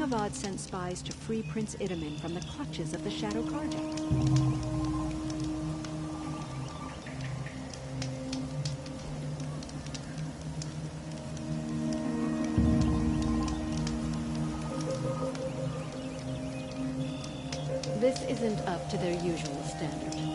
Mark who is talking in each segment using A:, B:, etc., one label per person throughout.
A: Avad sent spies to free Prince Idaman from the clutches of the Shadow Carja. This isn't up to their usual standard.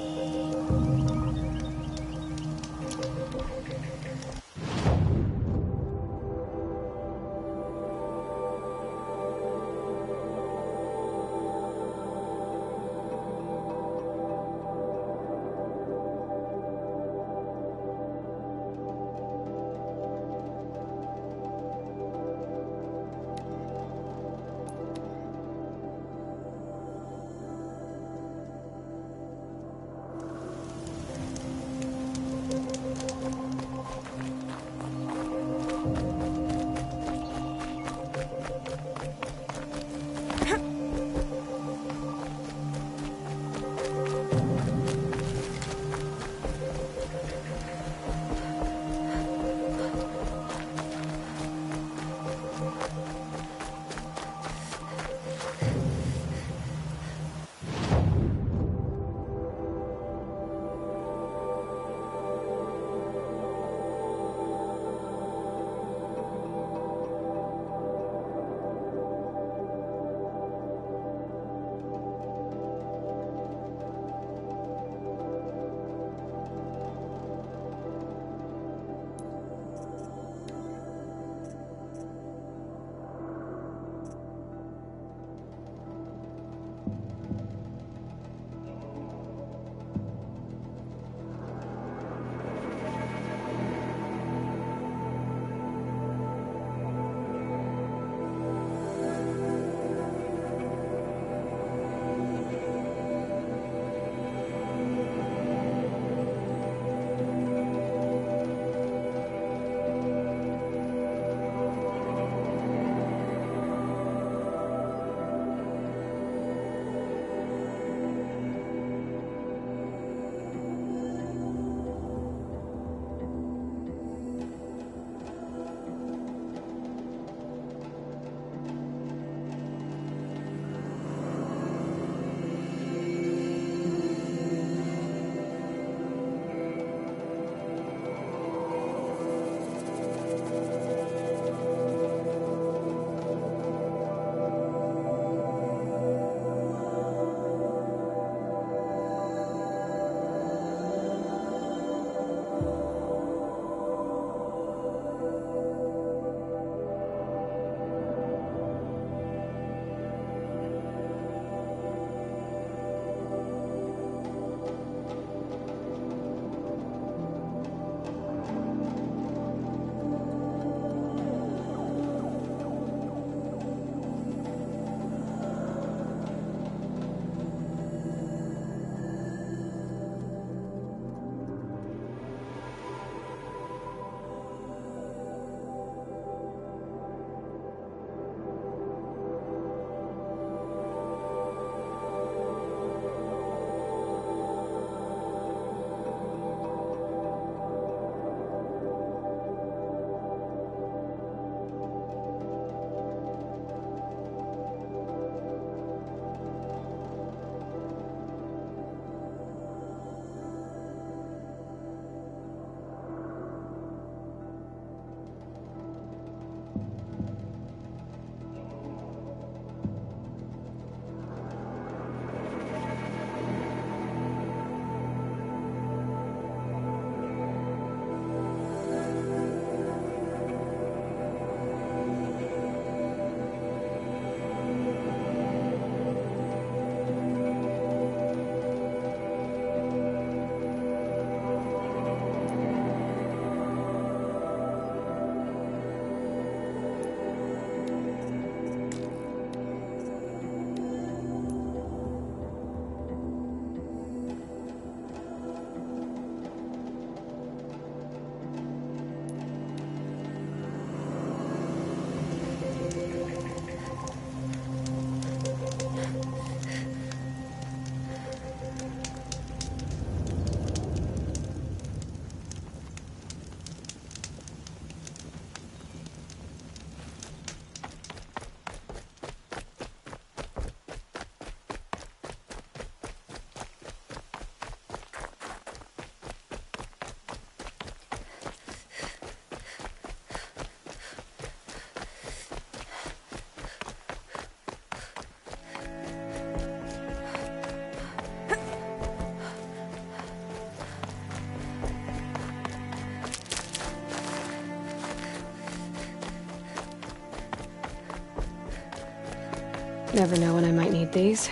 B: Never know when I might need these.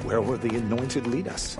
C: Where will the Anointed lead us?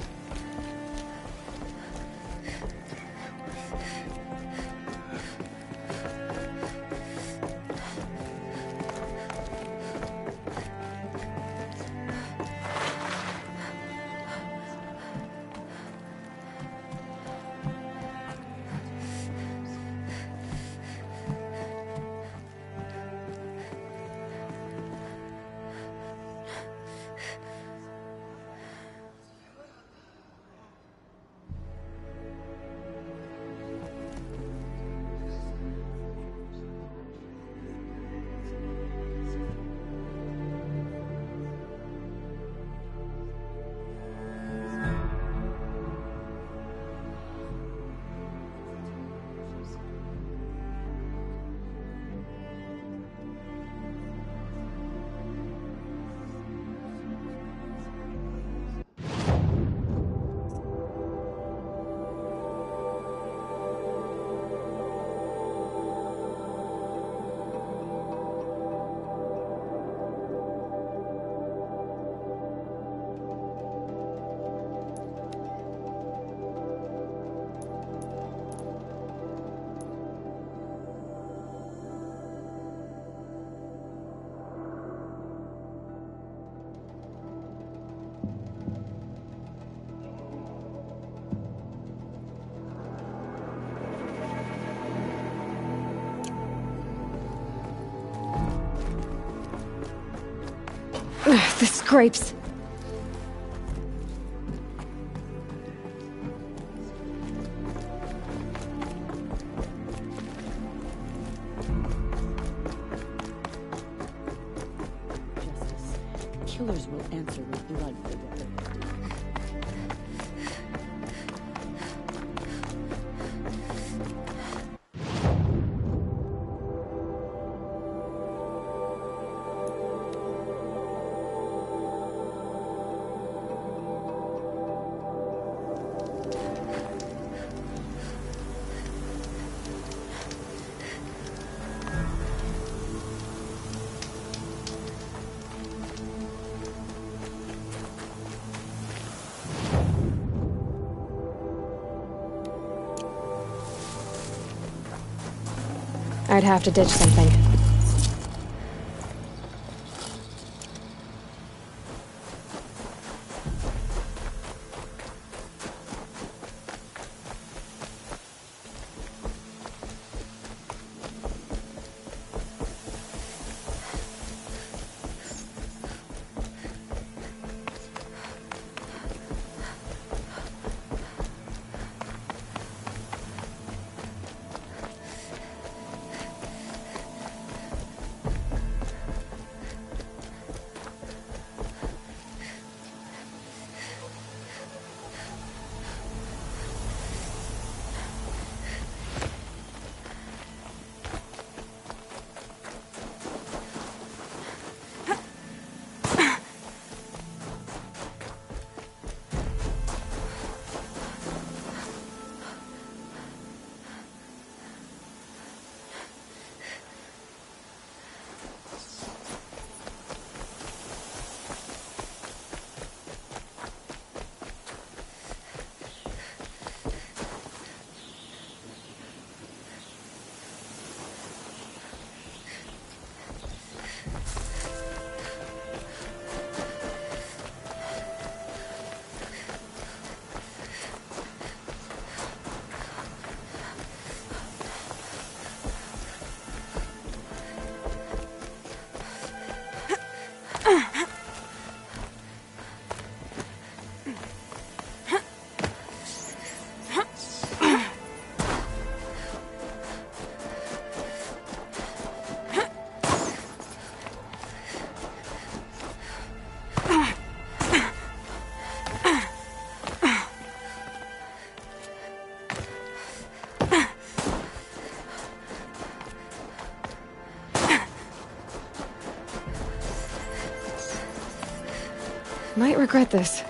B: The scrapes.
A: Justice. Killers will answer with blood for what they do.
B: I'd have to ditch something. Might regret this.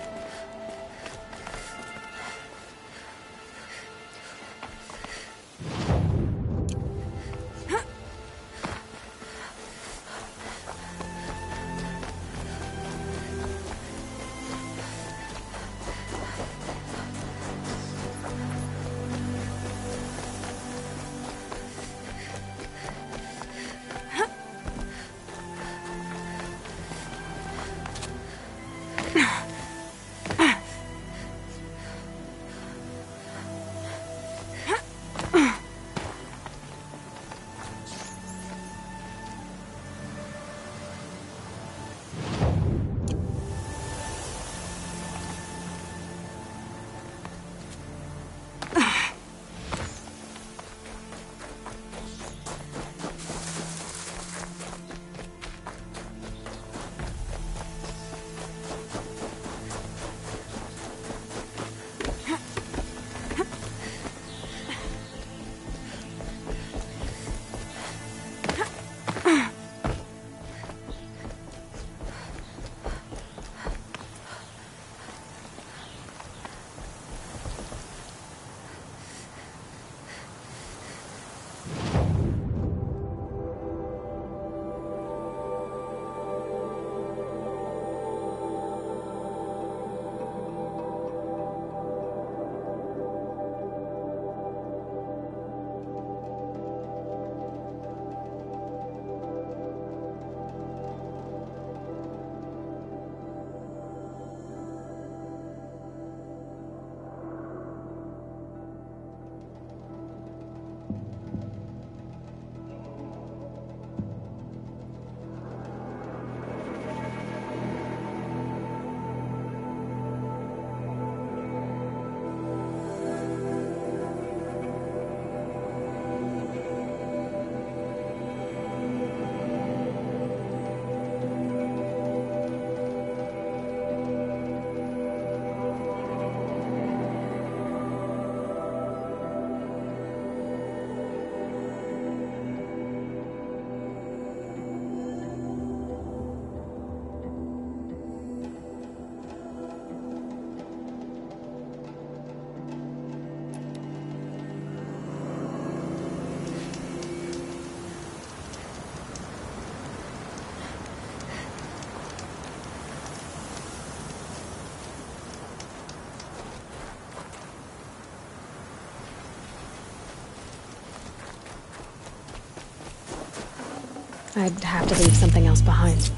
B: I'd have to leave something else behind.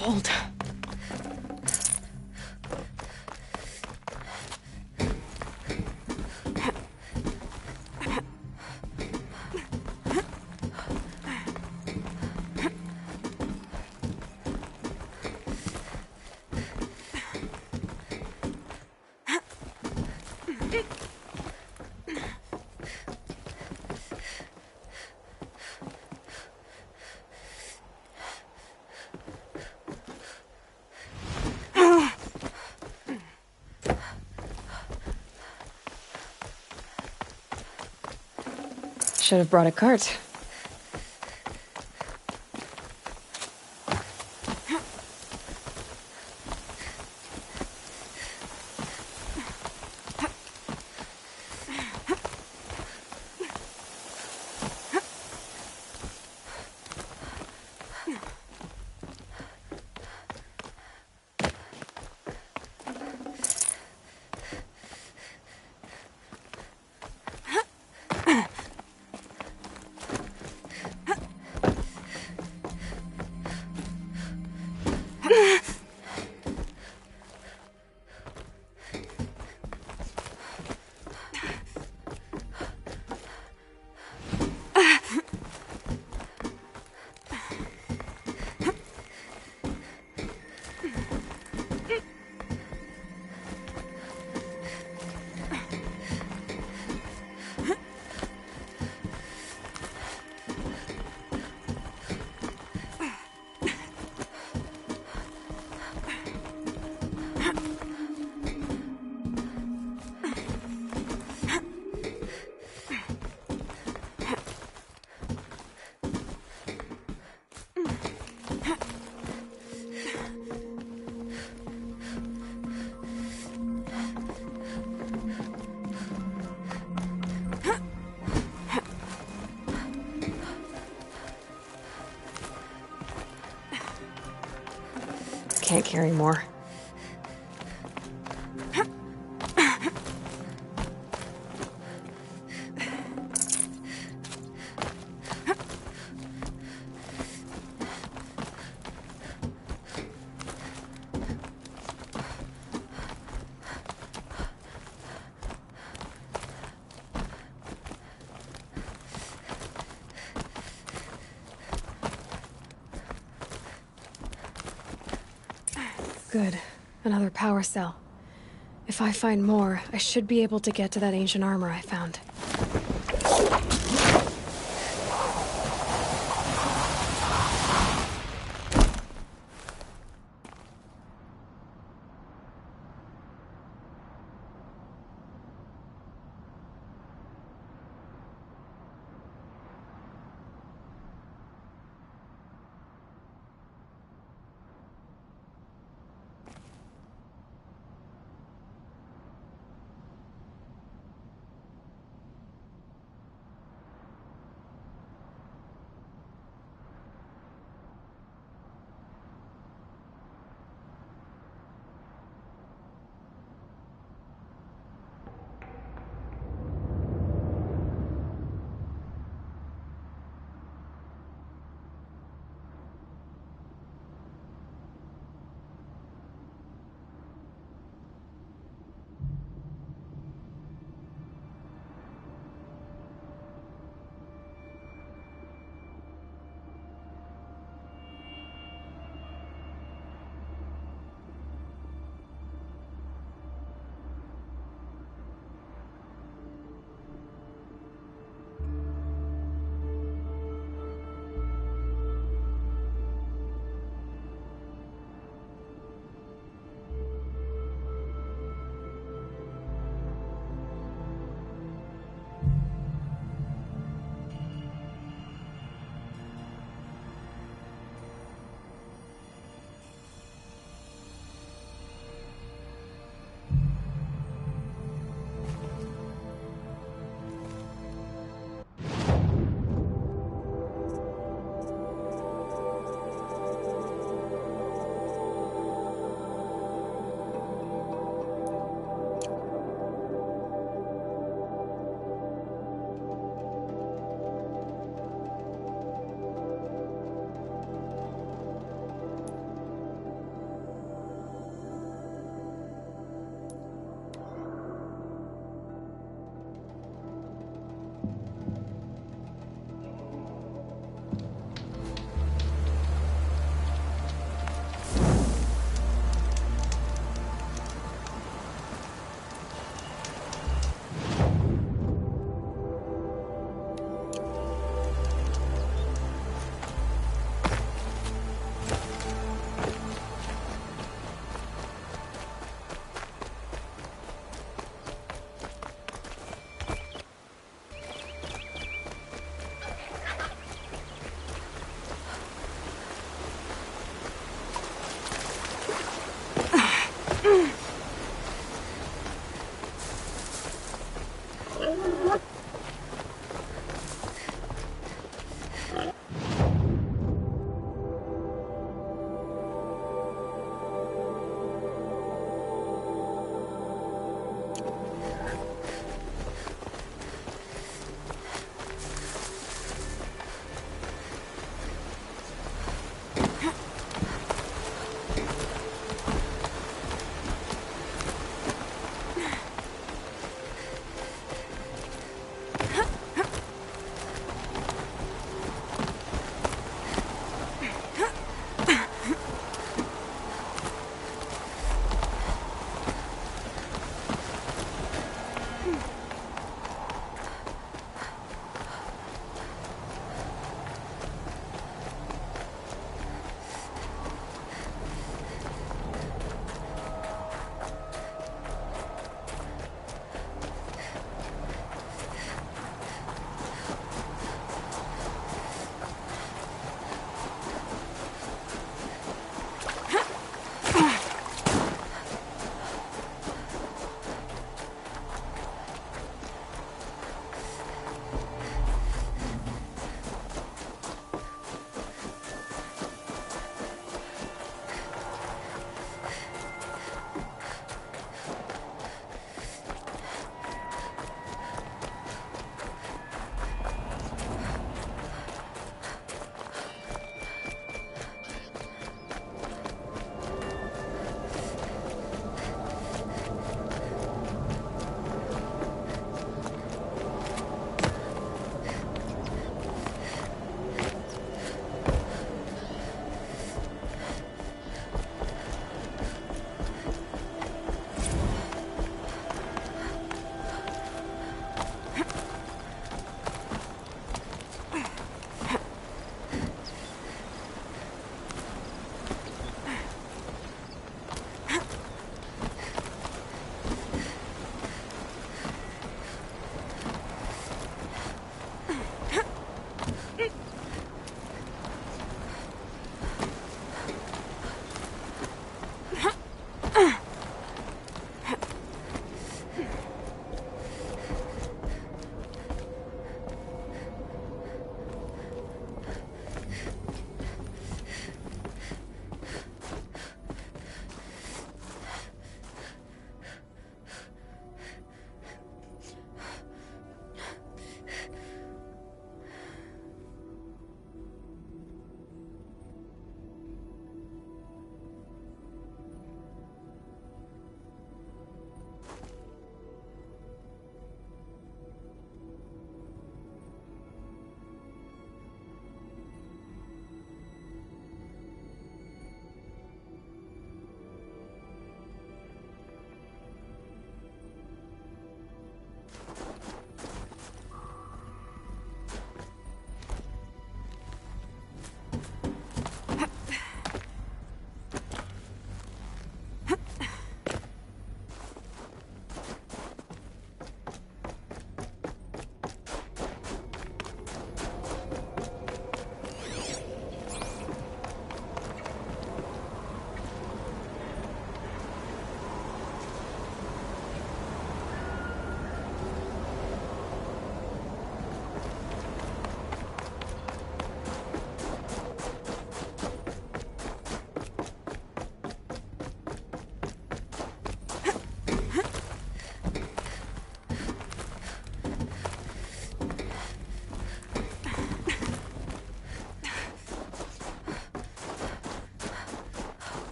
B: cold. Should have brought a cart. Can't carry more. Good. Another power cell. If I find more, I should be able to get to that ancient armor I found.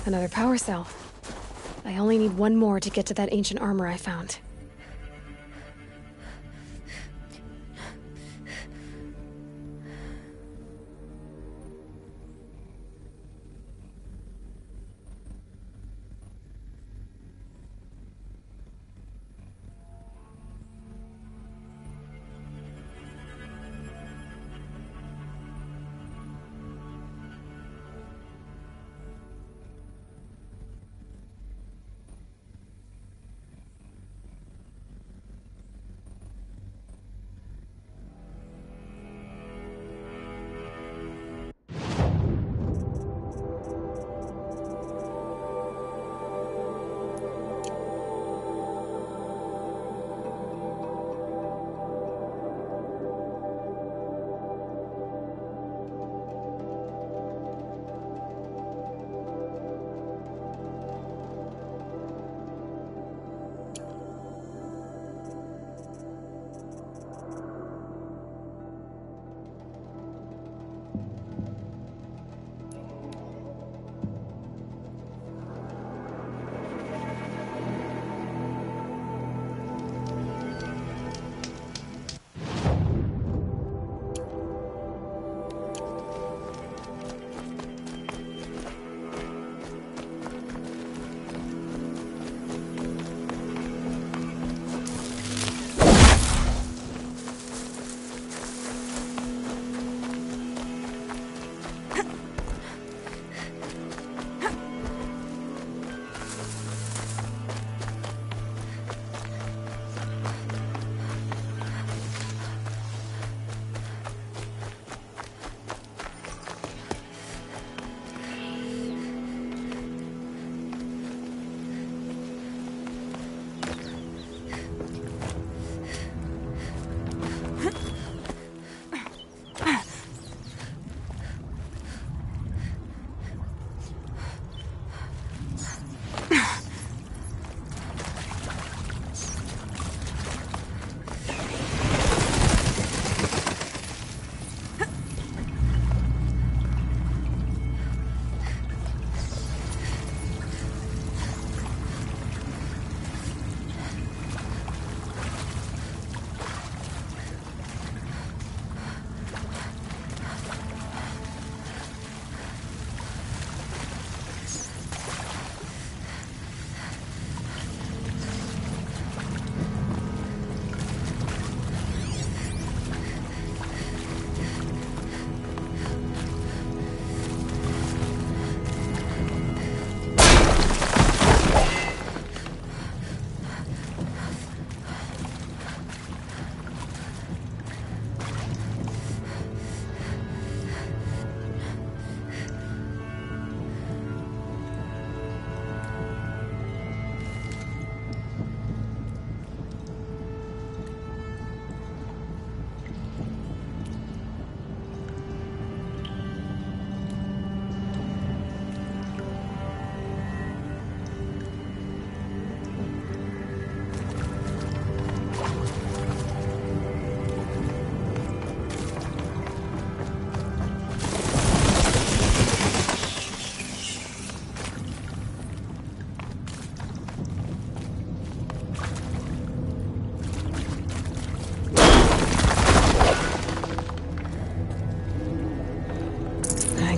B: Another power cell. I only need one more to get to that ancient armor I found.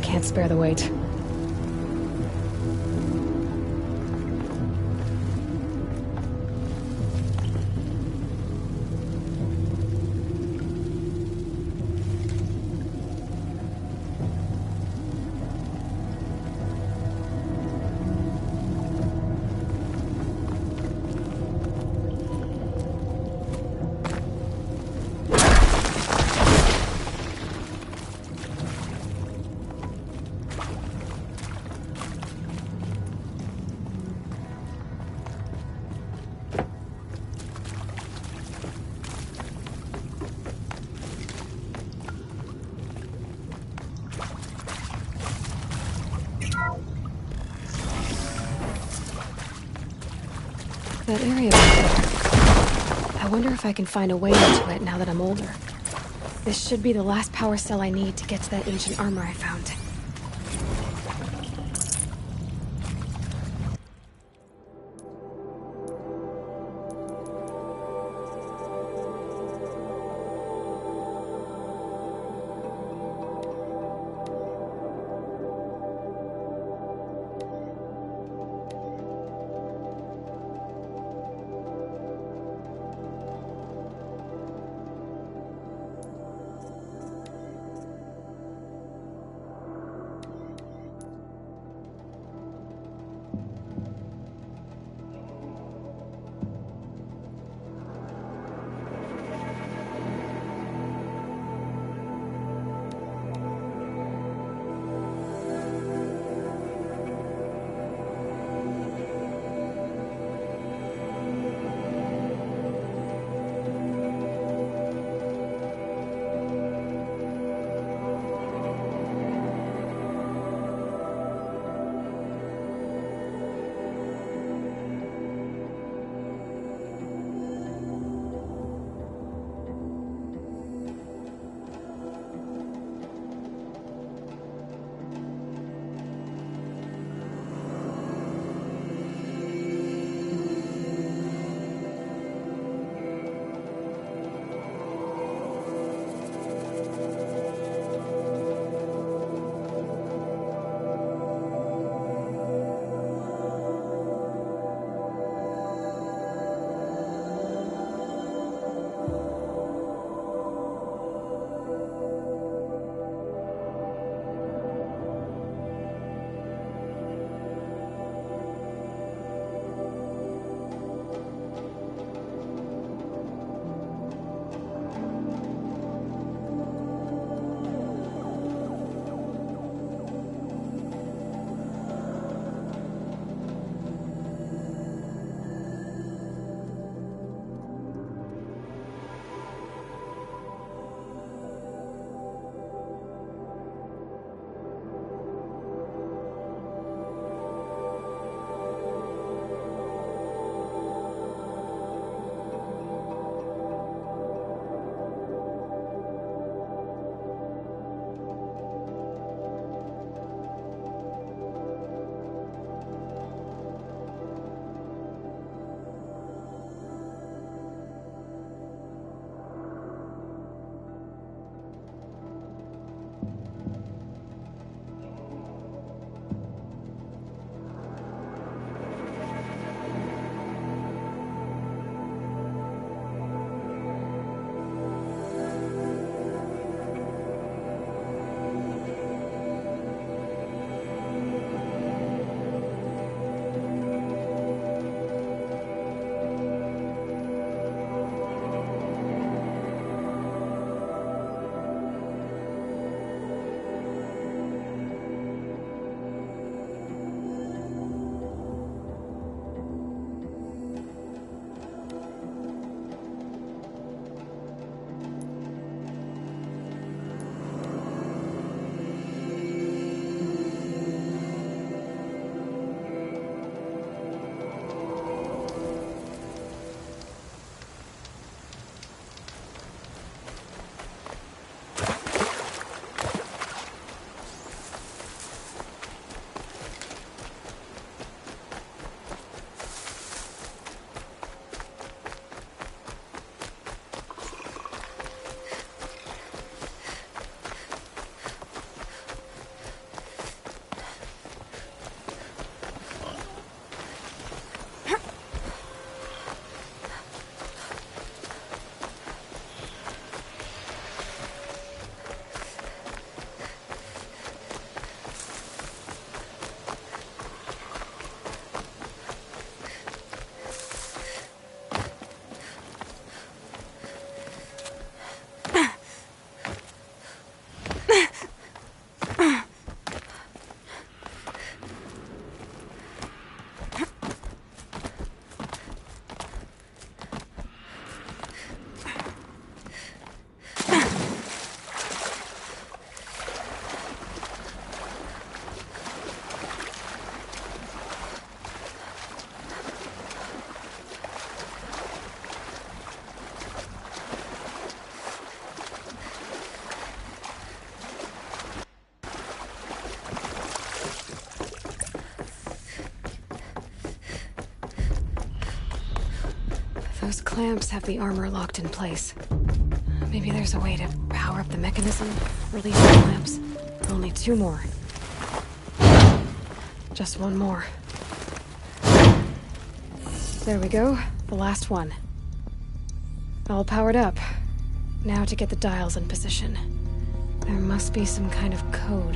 B: Can't spare the weight. That area back there. I wonder if I can find a way into it now that I'm older. This should be the last power cell I need to get to that ancient armor I found. clamps have the armor locked in place. Maybe there's a way to power up the mechanism, release the clamps. Only 2 more. Just 1 more. There we go, the last one. All powered up. Now to get the dials in position. There must be some kind of code.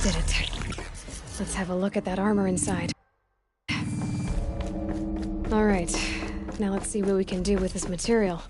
B: Did it. Let's have a look at that armor inside. All right, now let's see what we can do with this material.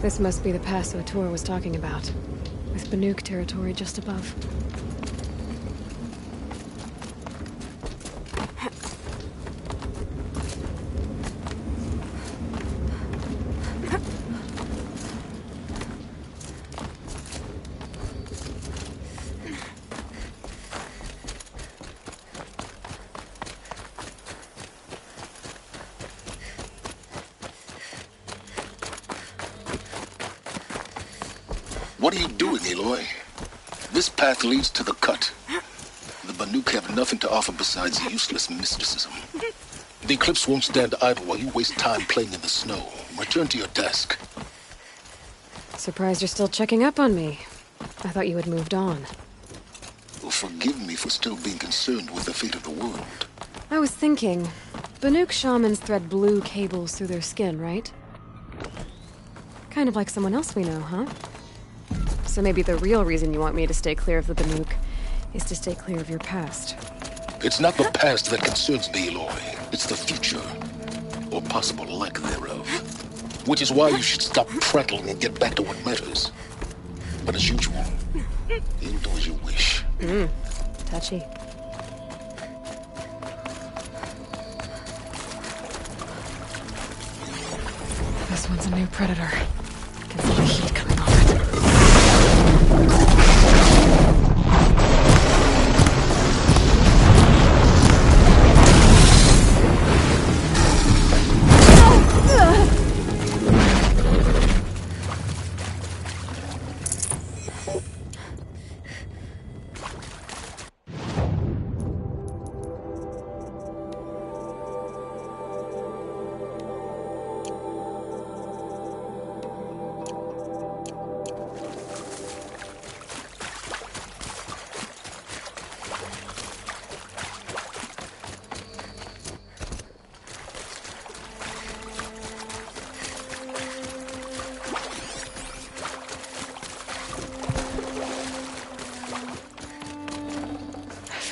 B: This must be the pass O'Toole was talking about, with Banuk territory just above.
D: What are you doing, Aloy? This path leads to the cut. The Banuk have nothing to offer besides useless mysticism. The Eclipse won't stand idle while you waste time playing in the snow. Return to your desk.
B: Surprised you're still checking up on me. I thought you had moved on.
D: Well, forgive me for still being concerned with the fate of the world.
B: I was thinking, Banuk shamans thread blue cables through their skin, right? Kind of like someone else we know, huh? So maybe the real reason you want me to stay clear of the Banuk is to stay clear of your past.
D: It's not the past that concerns me, Aloy. It's the future, or possible lack thereof. Which is why you should stop prattling and get back to what matters. But as usual, you'll do as you wish.
B: Touchy. This one's a new predator. Can feel the heat coming off it.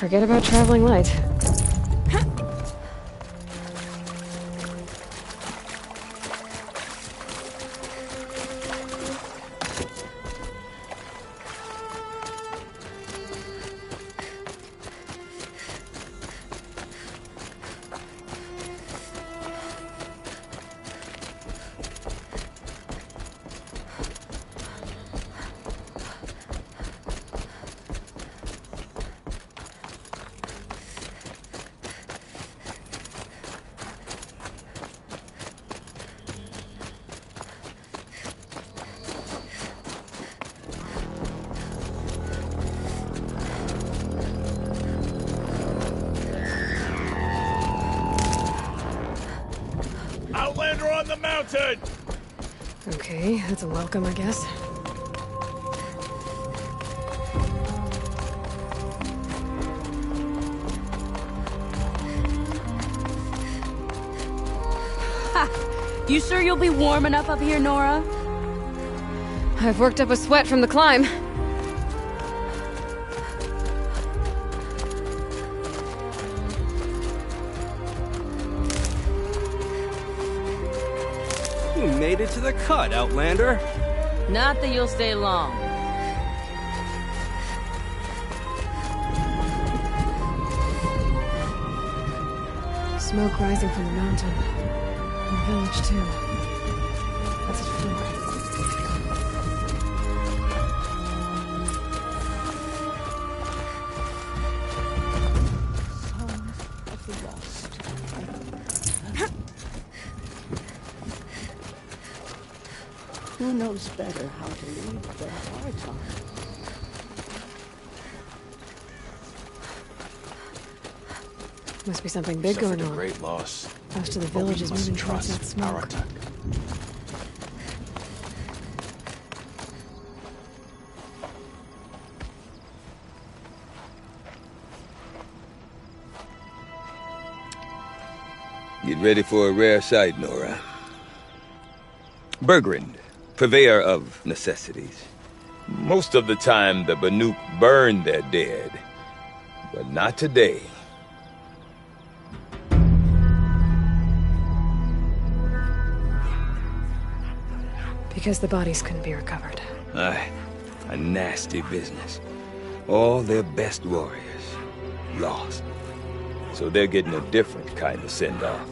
B: Forget about traveling light.
E: Outlander on the mountain!
B: Okay, that's a welcome, I guess.
A: Ha! You sure you'll be warm enough up here, Nora?
B: I've worked up a sweat from the climb.
E: You made it to the cut, Outlander.
A: Not that you'll stay long.
B: Smoke rising from the mountain. And the village, too. What's it for?
F: Who knows better how to lead than our time?
B: Must be something big going
E: Suffered a
B: on.
E: great loss.
B: Most of the
E: But we
B: village is
E: must
B: moving towards that
E: trust our
B: smoke.
E: attack.
G: Get ready for a rare sight, Nora. Bergrand, purveyor of necessities. Most of the time, the Banuk burn their dead, but not today.
B: because the bodies couldn't be recovered.
G: Aye, a nasty business. All their best warriors lost. So they're getting a different kind of send-off.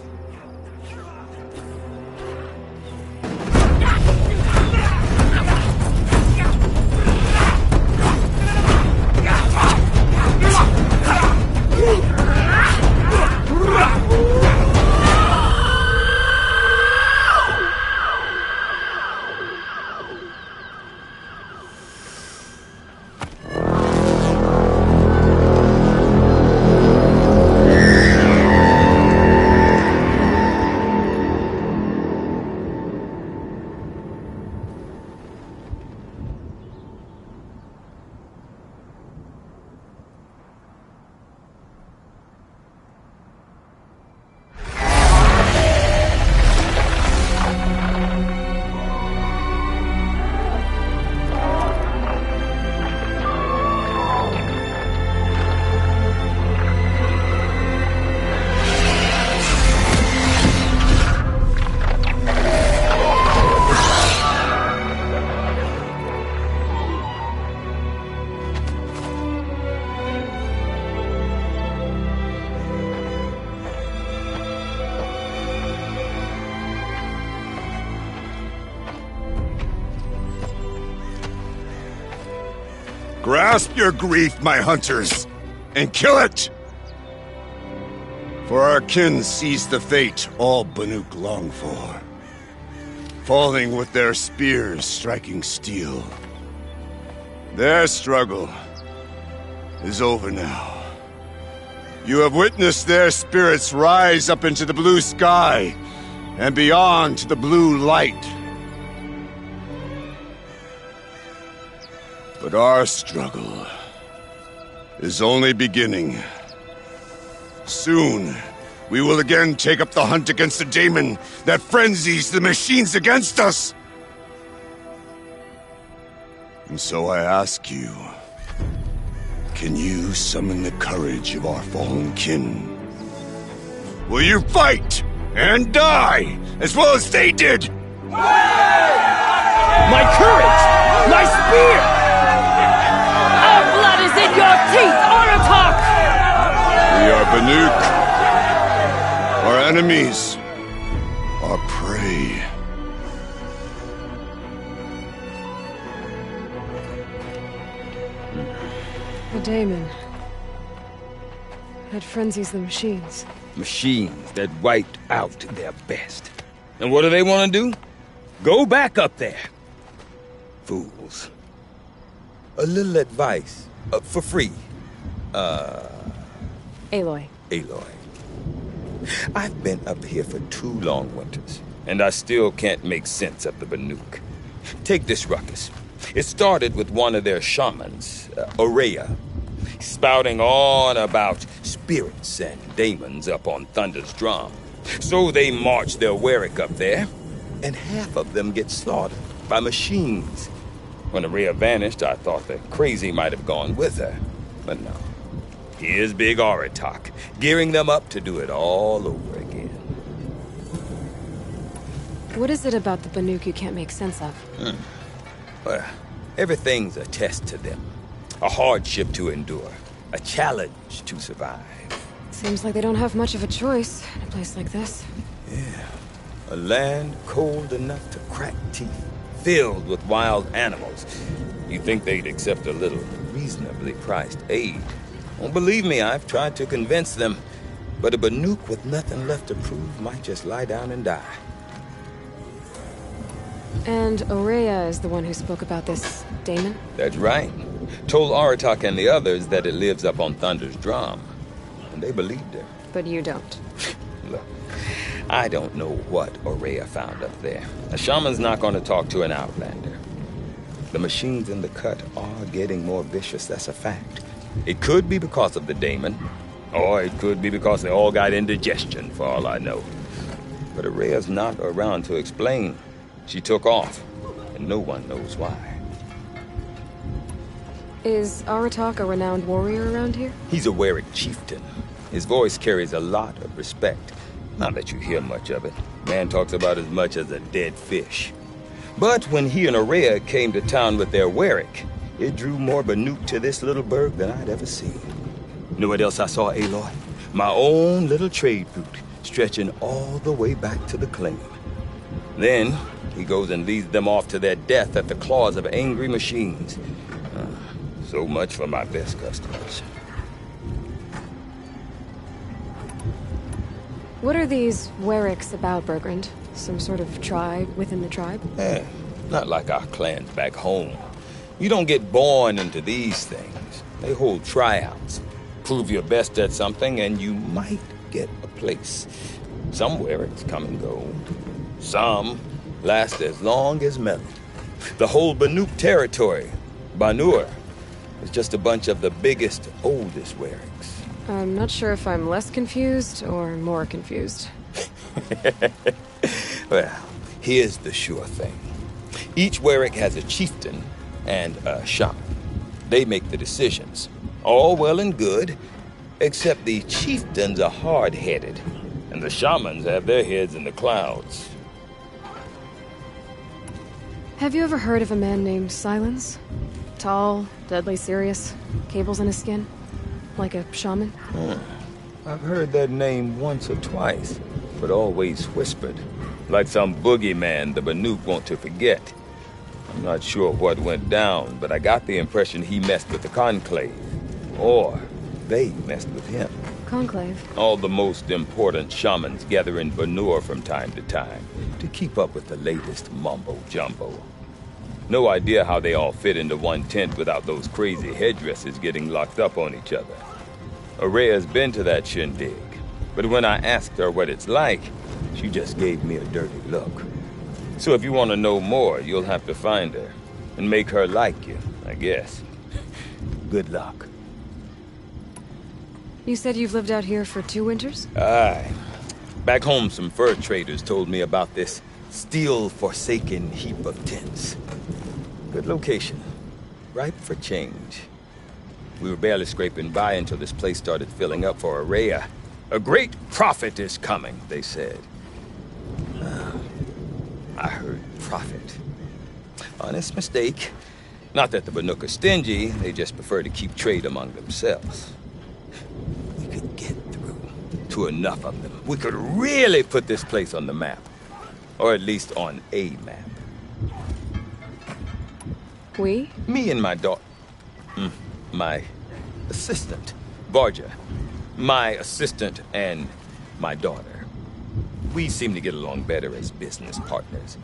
H: Grasp your grief, my hunters, and kill it! For our kin sees the fate all Banuk long for, falling with their spears striking steel. Their struggle is over now. You have witnessed their spirits rise up into the blue sky and beyond to the blue light. But our struggle is only beginning. Soon, we will again take up the hunt against the daemon that frenzies the machines against us. And so I ask you, can you summon the courage of our fallen kin? Will you fight and die as well as they did?
E: My courage! My spear!
I: Our blood is in your teeth, Aratak!
H: We are Banuk. Our enemies are prey.
B: The daemon. That frenzies the machines.
G: Machines that wiped out their best. And what do they want to do? Go back up there. Fools. A little advice, for free.
B: Aloy.
G: Aloy. I've been up here for 2 long winters, and I still can't make sense of the Banuk. Take this ruckus. It started with one of their shamans, Aurea, spouting on about spirits and daemons up on Thunder's drum. So they march their Warwick up there, and half of them get slaughtered by machines. When Aurea vanished, I thought the crazy might have gone with her, but no. Here's Big Aratak, gearing them up to do it all over again.
B: What is it about the Banuk you can't make sense of?
G: Well, everything's a test to them. A hardship to endure. A challenge to survive.
B: Seems like they don't have much of a choice in a place like this.
G: Yeah. A land cold enough to crack teeth, filled with wild animals. You'd think they'd accept a little reasonably priced aid. Well, believe me, I've tried to convince them. But a Banuk with nothing left to prove might just lie down and die.
B: And Aurea is the one who spoke about this daemon?
G: That's right. Told Aratak and the others that it lives up on Thunder's drum. And they believed her.
B: But you don't.
G: Look, I don't know what Aurea found up there. A shaman's not going to talk to an outlander. The machines in the cut are getting more vicious, that's a fact. It could be because of the daemon, or it could be because they all got indigestion, for all I know. But Aurea's not around to explain. She took off, and no one knows why.
B: Is Aratak a renowned warrior around here?
G: He's a Warwick chieftain. His voice carries a lot of respect. Not that you hear much of it. Man talks about as much as a dead fish. But when he and Araya came to town with their Warwick, it drew more Banuk to this little burg than I'd ever seen. You know what else I saw, Aloy? My own little trade route, stretching all the way back to the claim. Then, he goes and leads them off to their death at the claws of angry machines. So much for my best customers.
B: What are these Warwicks about, Bergrand? Some sort of tribe within the tribe?
G: Not like our clans back home. You don't get born into these things. They hold tryouts. Prove your best at something and you might get a place. Some Warwicks come and go. Some last as long as Melon. The whole Banuk territory, Banur, is just a bunch of the biggest, oldest Warwicks.
B: I'm not sure if I'm less confused or more confused.
G: Well, here's the sure thing. Each Warwick has a chieftain and a shaman. They make the decisions. All well and good, except the chieftains are hard-headed, and the shamans have their heads in the clouds.
B: Have you ever heard of a man named Silence? Tall, deadly serious, cables in his skin? Like a shaman?
G: I've heard that name once or twice, but always whispered. Like some boogeyman the Banuk want to forget. I'm not sure what went down, but I got the impression he messed with the Conclave. Or they messed with him.
B: Conclave?
G: All the most important shamans gather in Banur from time to time to keep up with the latest mumbo-jumbo. No idea how they all fit into one tent without those crazy headdresses getting locked up on each other. Araya's been to that shindig, but when I asked her what it's like, she just gave me a dirty look. So if you want to know more, you'll have to find her and make her like you, I guess. Good luck.
B: You said you've lived out here for 2 winters?
G: Aye. Back home, some fur traders told me about this steel-forsaken heap of tents. Good location. Ripe for change. We were barely scraping by until this place started filling up for Araya. A great prophet is coming, they said. I heard prophet. Honest mistake. Not that the Banuk are stingy, they just prefer to keep trade among themselves. We could get through to enough of them. We could really put this place on the map. Or at least on a map.
B: We?
G: Me and my daughter. My assistant, Varja. My assistant and my daughter. We seem to get along better as business partners.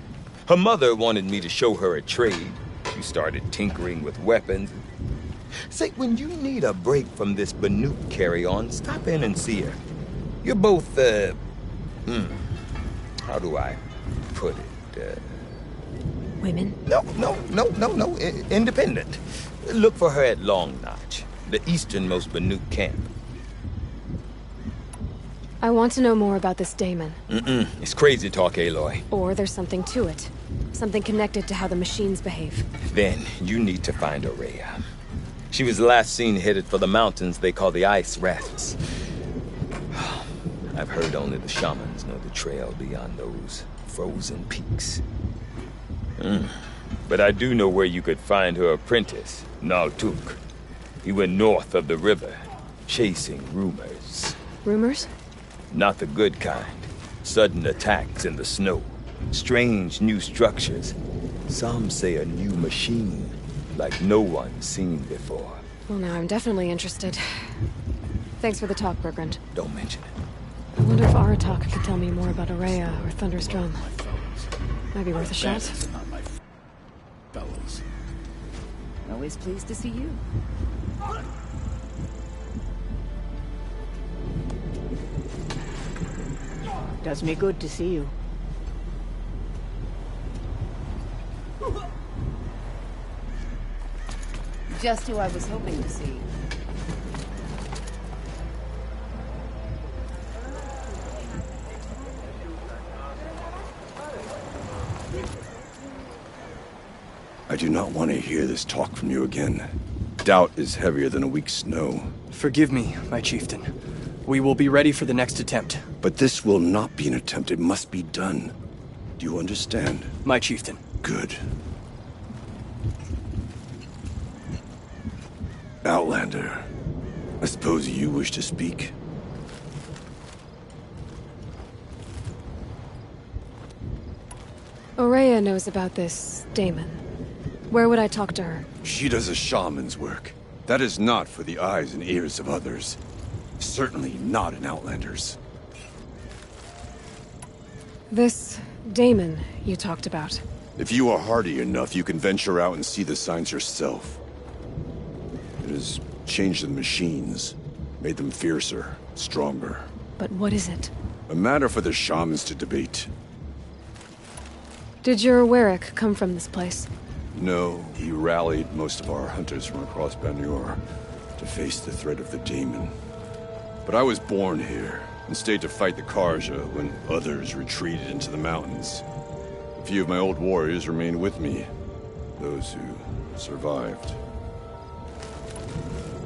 G: Her mother wanted me to show her a trade. She started tinkering with weapons. Say, when you need a break from this Banuk carry-on, stop in and see her. You're both, how do I put it?
B: Women?
G: No. Independent. Look for her at Long Notch, the easternmost Banuk camp.
B: I want to know more about this daemon.
G: It's crazy talk, Aloy.
B: Or there's something to it. Something connected to how the machines behave.
G: Then you need to find Araya. She was last seen headed for the mountains they call the Ice Rafts. I've heard only the shamans know the trail beyond those frozen peaks. But I do know where you could find her apprentice, Naltuk. He went north of the river, chasing rumors.
B: Rumors?
G: Not the good kind. Sudden attacks in the snow. Strange new structures. Some say a new machine, like no one's seen before.
B: Well, now I'm definitely interested. Thanks for the talk, Bergrand.
G: Don't mention it.
B: I wonder if Aratak could tell me more about Araya or Thunderstrom. Might be worth a shot.
E: Fellows.
A: Always pleased to see you.
F: Does me good to see you.
A: Just who I was hoping to see.
H: I do not want to hear this talk from you again. Doubt is heavier than a week's snow.
E: Forgive me, my chieftain. We will be ready for the next attempt.
H: But this will not be an attempt. It must be done. Do you understand?
E: My chieftain,
H: Good. Outlander, I suppose you wish to speak?
B: Aurea knows about this Damon. Where would I talk to her?
H: She does a shaman's work. That is not for the eyes and ears of others. Certainly not an Outlander's.
B: This Damon you talked about.
H: If you are hardy enough, you can venture out and see the signs yourself. It has changed the machines, made them fiercer, stronger.
B: But what is it?
H: A matter for the shamans to debate.
B: Did your Warwick come from this place?
H: No, he rallied most of our hunters from across Banur to face the threat of the Daemon. But I was born here and stayed to fight the Karja when others retreated into the mountains. A few of my old warriors remained with me, those who survived.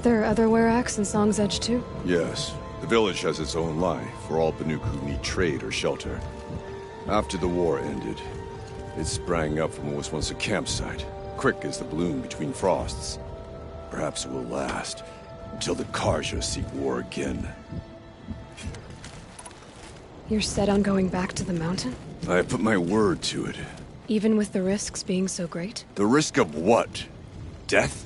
B: There are other Warracks in Song's Edge too?
H: Yes, the village has its own life for all Banuk who need trade or shelter. After the war ended, it sprang up from what was once a campsite, quick as the bloom between frosts. Perhaps it will last until the Karja seek war again.
B: You're set on going back to the mountain?
H: I have put my word to it.
B: Even with the risks being so great?
H: The risk of what? Death?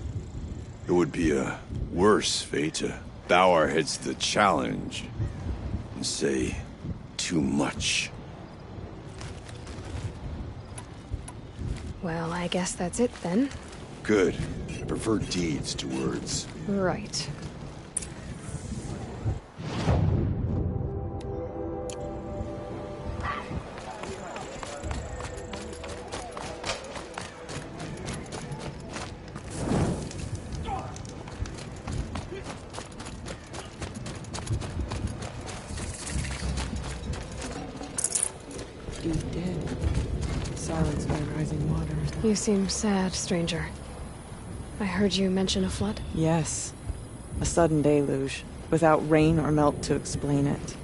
H: It would be a worse fate to bow our heads to the challenge and say too much.
B: Well, I guess that's it then.
H: Good. I prefer deeds to words.
B: Right.
J: Deep dead. Silenced by rising waters.
B: You seem sad, stranger. I heard you mention a flood?
J: Yes. A sudden deluge, without rain or melt to explain it.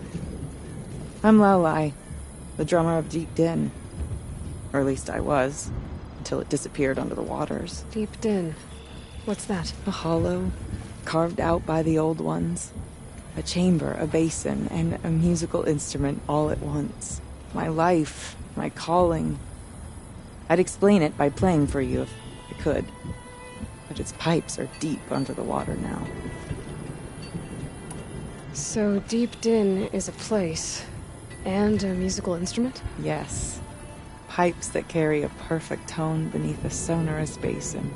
J: I'm Lalai, the drummer of Deep Din. Or at least I was, until it disappeared under the waters.
B: Deep Din. What's that?
J: A hollow, carved out by the old ones. A chamber, a basin, and a musical instrument all at once. My life, my calling. I'd explain it by playing for you if I could. But its pipes are deep under the water now.
B: So Deep Din is a place, and a musical instrument?
J: Yes. Pipes that carry a perfect tone beneath a sonorous basin.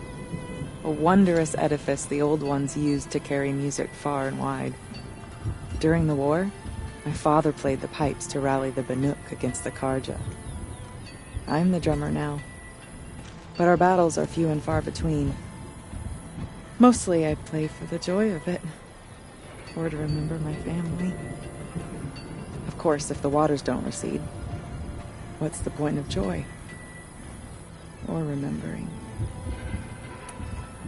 J: A wondrous edifice the old ones used to carry music far and wide. During the war, my father played the pipes to rally the Banuk against the Karja. I'm the drummer now. But our battles are few and far between. Mostly I play for the joy of it. Or to remember my family. Of course, if the waters don't recede, what's the point of joy? Or remembering?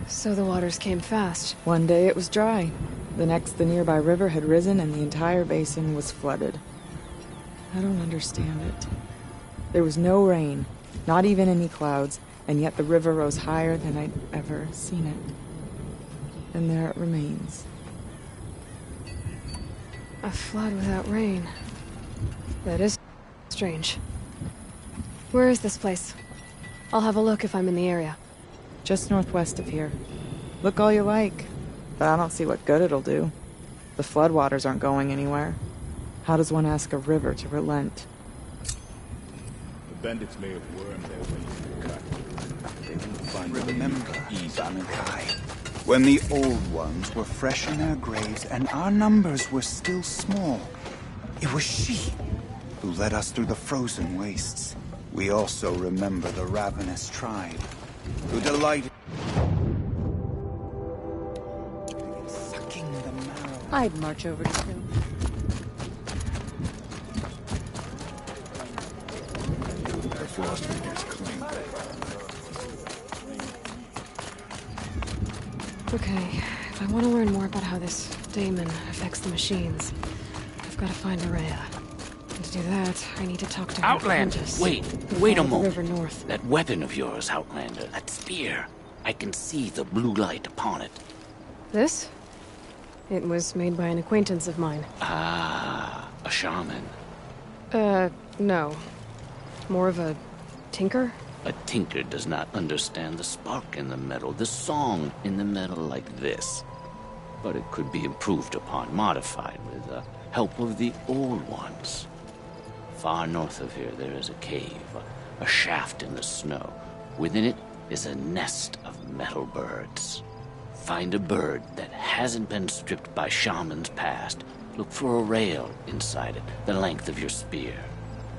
B: So the waters came fast.
J: One day it was dry. The next, the nearby river had risen and the entire basin was flooded. I don't understand it. There was no rain, not even any clouds, and yet the river rose higher than I'd ever seen it. And there it remains.
B: A flood without rain. That is strange. Where is this place? I'll have a look if I'm in the area.
J: Just northwest of here. Look all you like, but I don't see what good it'll do. The floodwaters aren't going anywhere. How does one ask a river to relent?
K: The bandits may have wormed their way through the cut. They didn't find
L: Remember, Banakai, when the old ones were fresh in their graves and our numbers were still small. It was she who led us through the frozen wastes. We also remember the ravenous tribe, who delighted in sucking the marrow.
J: I'd march over to him.
K: their frost fingers clean.
B: Okay, if I want to learn more about how this Daemon affects the machines, I've got to find Aurea and do that, I need to talk to her
M: Outlander,
B: apprentice.
M: wait a
B: The
M: moment.
B: river north.
M: That weapon of yours, Outlander, that spear. I can see the blue light upon it.
B: This? It was made by an acquaintance of mine.
M: Ah, a shaman.
B: No. More of a tinker?
M: A tinker does not understand the spark in the metal, the song in the metal like this. But it could be improved upon, modified with the help of the old ones. Far north of here there is a cave, a shaft in the snow. Within it is a nest of metal birds. Find a bird that hasn't been stripped by shamans past. Look for a rail inside it, the length of your spear.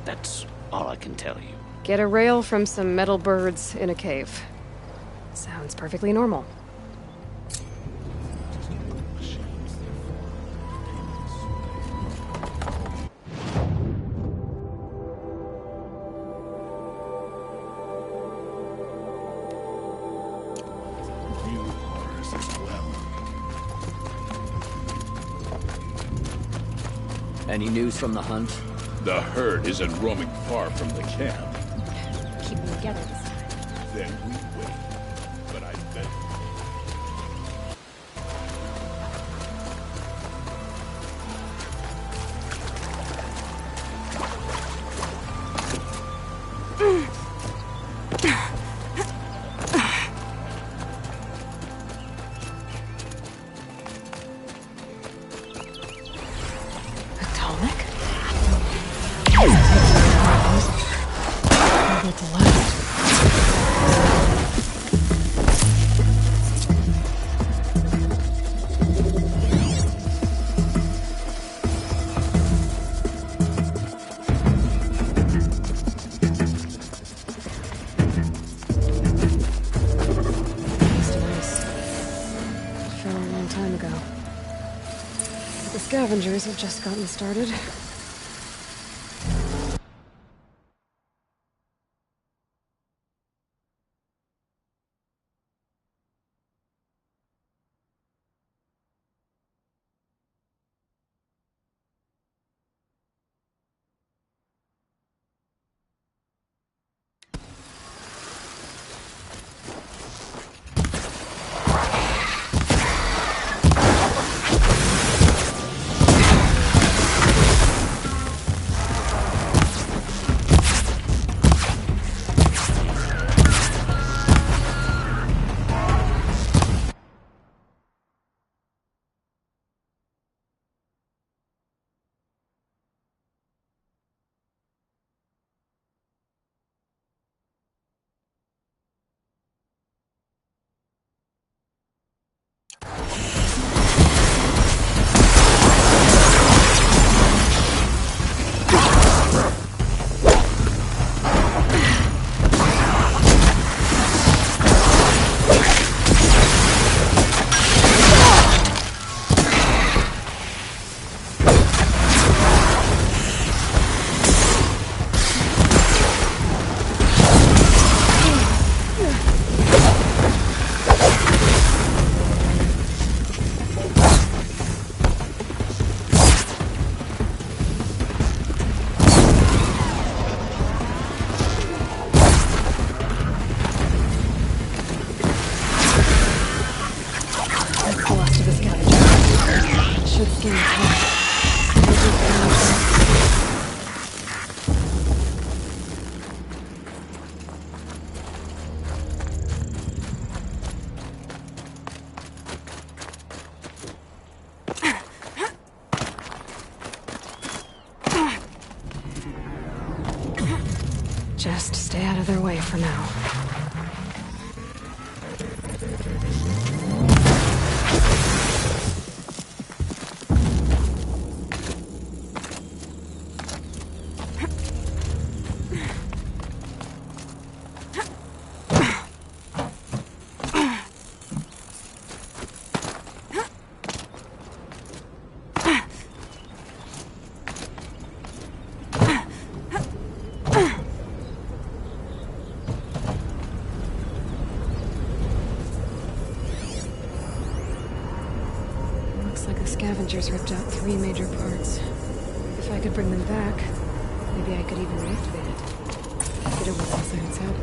M: That's all I can tell you.
B: Get a rail from some metal birds in a cave. Sounds perfectly normal.
N: Any news from the hunt?
K: The herd isn't roaming far from the camp.
A: Keep them together this time.
K: Then we wait. But I bet... Scavengers have just gotten started. Just stay out of their way for now. Scavengers ripped out 3 major parts. If I could bring them back,
B: Maybe I could even reactivate it. Get over once I inside.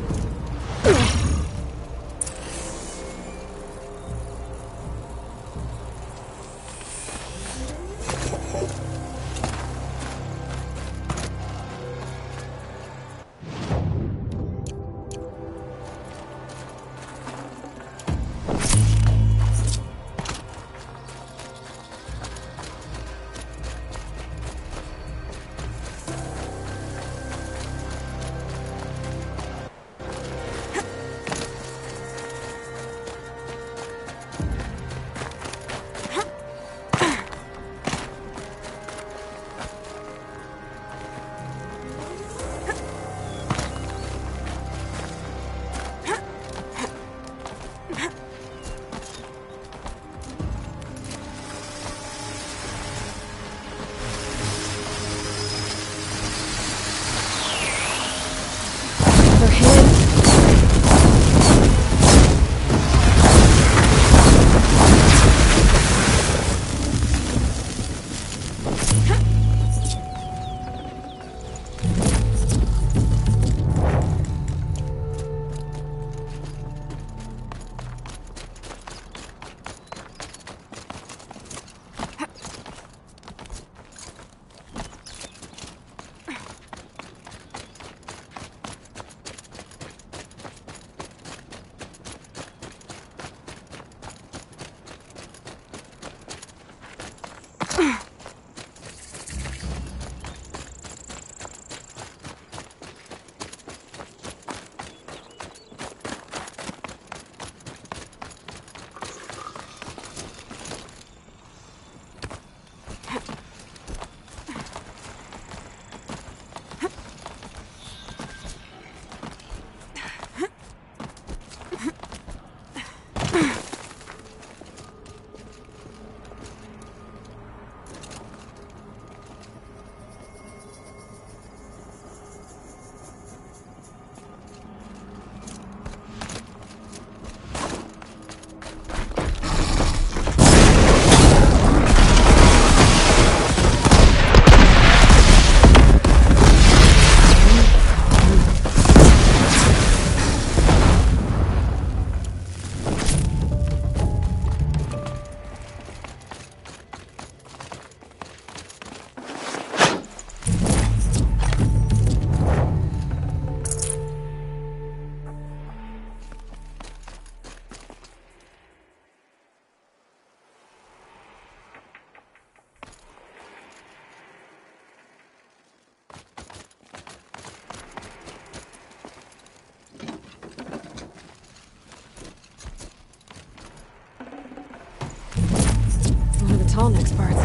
B: Tall next parts.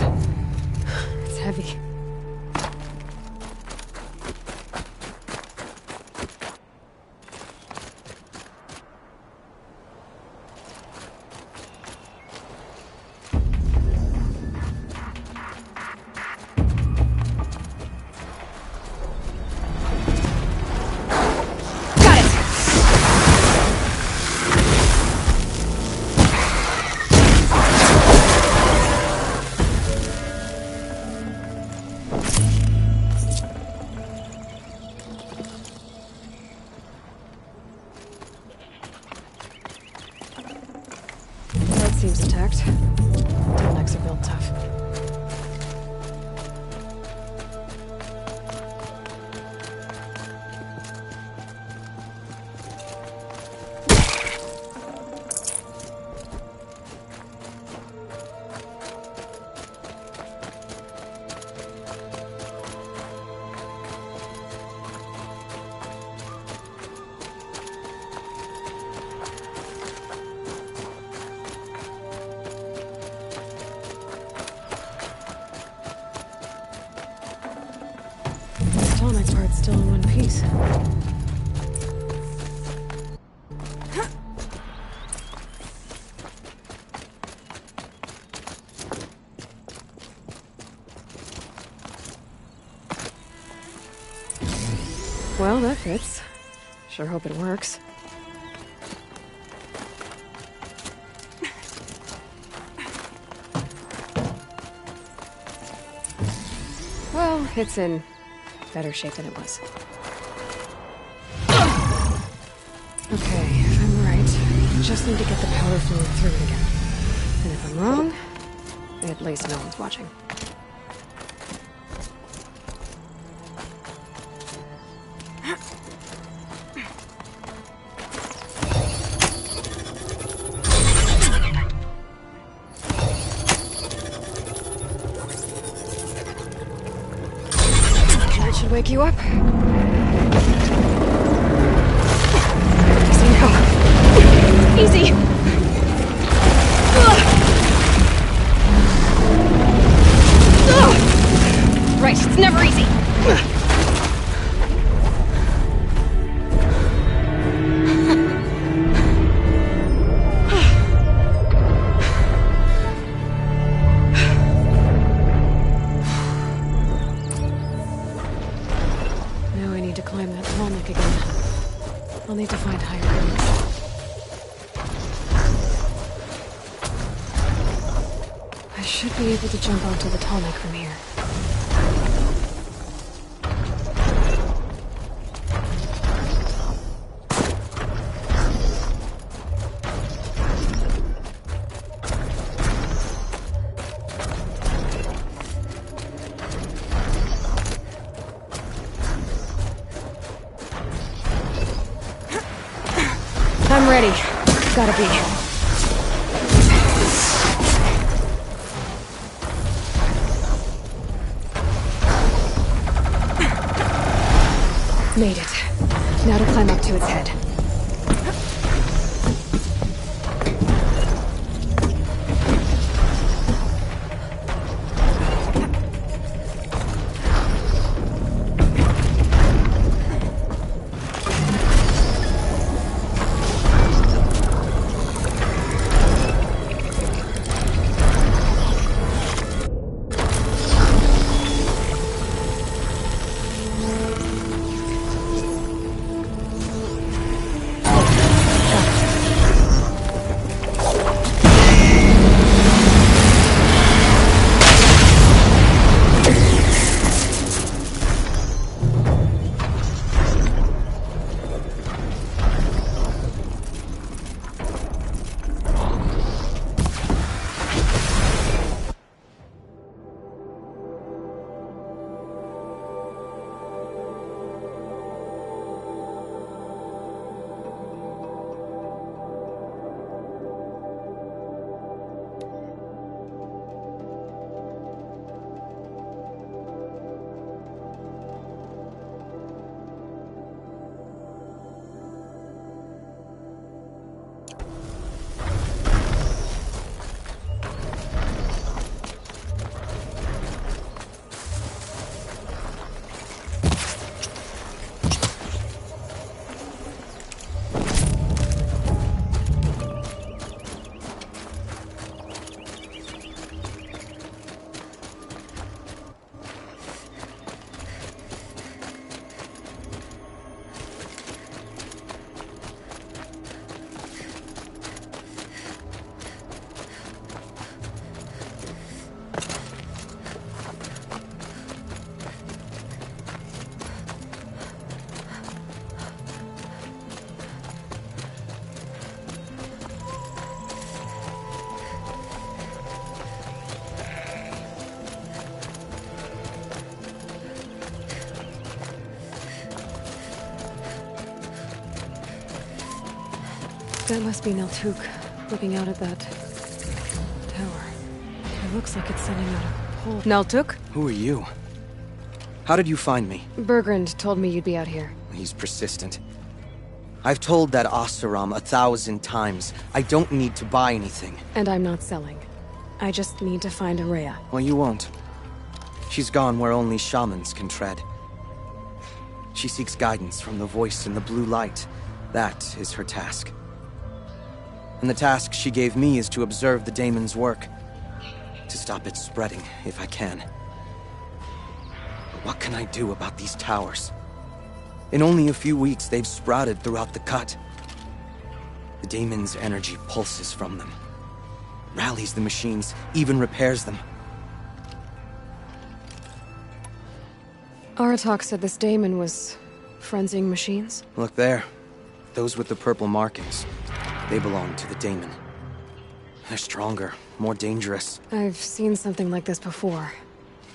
B: It's heavy. Seems intact. Tall necks are built tough. Tonic part's still in one piece. Well, that fits. Sure hope it works. Well, it's in better shape than it was. Okay, if I'm right, I just need to get the power flowing through it again. And if I'm wrong, at least no one's watching. That should wake you up. Easy. Right, it's never easy. Now I need to climb that tallneck again. I'll need to find higher ground. I should be able to jump onto the tallneck from here. I'm ready. Gotta be. Made it. Now to climb up to its head. That must be Neltuk, looking out at that tower. It looks like it's sending out a pulse. Neltuk?
E: Who are you? How did you find me?
B: Bergrand told me you'd be out here.
E: He's persistent. I've told that Oseram 1,000 times. I don't need to buy anything.
B: And I'm not selling. I just need to find Araya.
E: Well, you won't. She's gone where only shamans can tread. She seeks guidance from the voice in the blue light. That is her task. And the task she gave me is to observe the daemon's work. To stop it spreading, if I can. But what can I do about these towers? In only a few weeks, they've sprouted throughout the cut. The daemon's energy pulses from them. Rallies the machines, even repairs them.
B: Aratak said this daemon was frenzying machines?
E: Look there. Those with the purple markings. They belong to the daemon. They're stronger, more dangerous.
B: I've seen something like this before.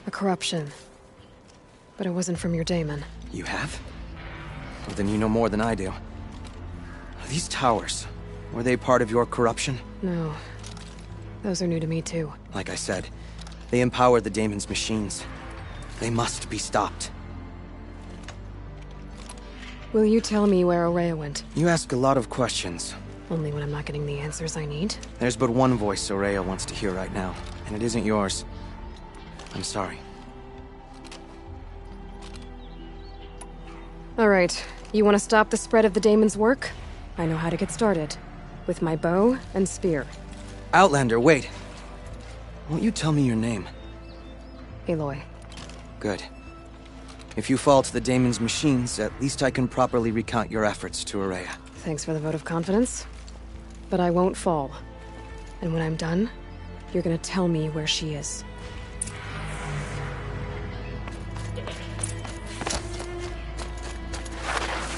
B: A corruption. But it wasn't from your daemon.
E: You have? Well, then you know more than I do. These towers, were they part of your corruption?
B: No. Those are new to me, too.
E: Like I said, they empower the daemon's machines. They must be stopped.
B: Will you tell me where Ourea went?
E: You ask a lot of questions.
B: Only when I'm not getting the answers I need.
E: There's but one voice Ourea wants to hear right now, and it isn't yours. I'm sorry.
B: Alright, you want to stop the spread of the daemon's work? I know how to get started. With my bow and spear.
E: Outlander, wait! Won't you tell me your name?
B: Aloy.
E: Good. If you fall to the daemon's machines, at least I can properly recount your efforts to Ourea.
B: Thanks for the vote of confidence. But I won't fall. And when I'm done, you're gonna tell me where she is.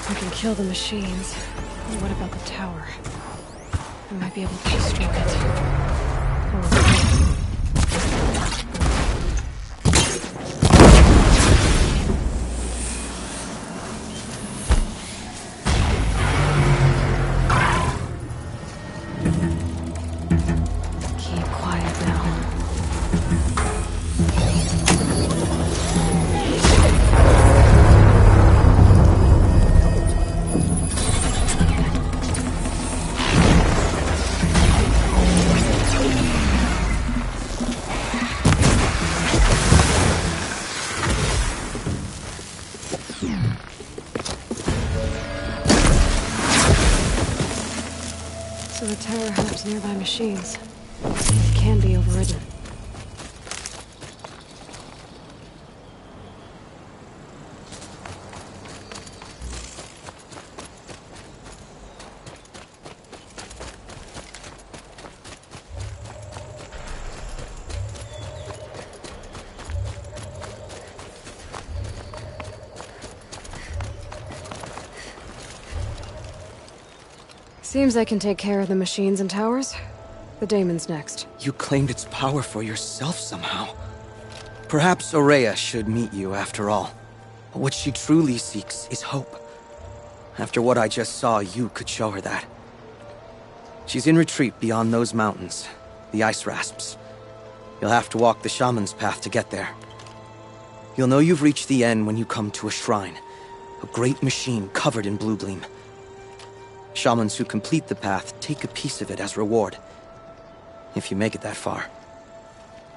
B: I can kill the machines. But what about the tower? I might be able to destroy it. So the tower helps nearby machines. It can be overridden. Seems I can take care of the machines and towers. The daemon's next.
E: You claimed its power for yourself somehow. Perhaps Ourea should meet you after all. What she truly seeks is hope. After what I just saw, you could show her that. She's in retreat beyond those mountains, the ice rasps. You'll have to walk the shaman's path to get there. You'll know you've reached the end when you come to a shrine, a great machine covered in blue gleam. Shamans who complete the path take a piece of it as reward. If you make it that far,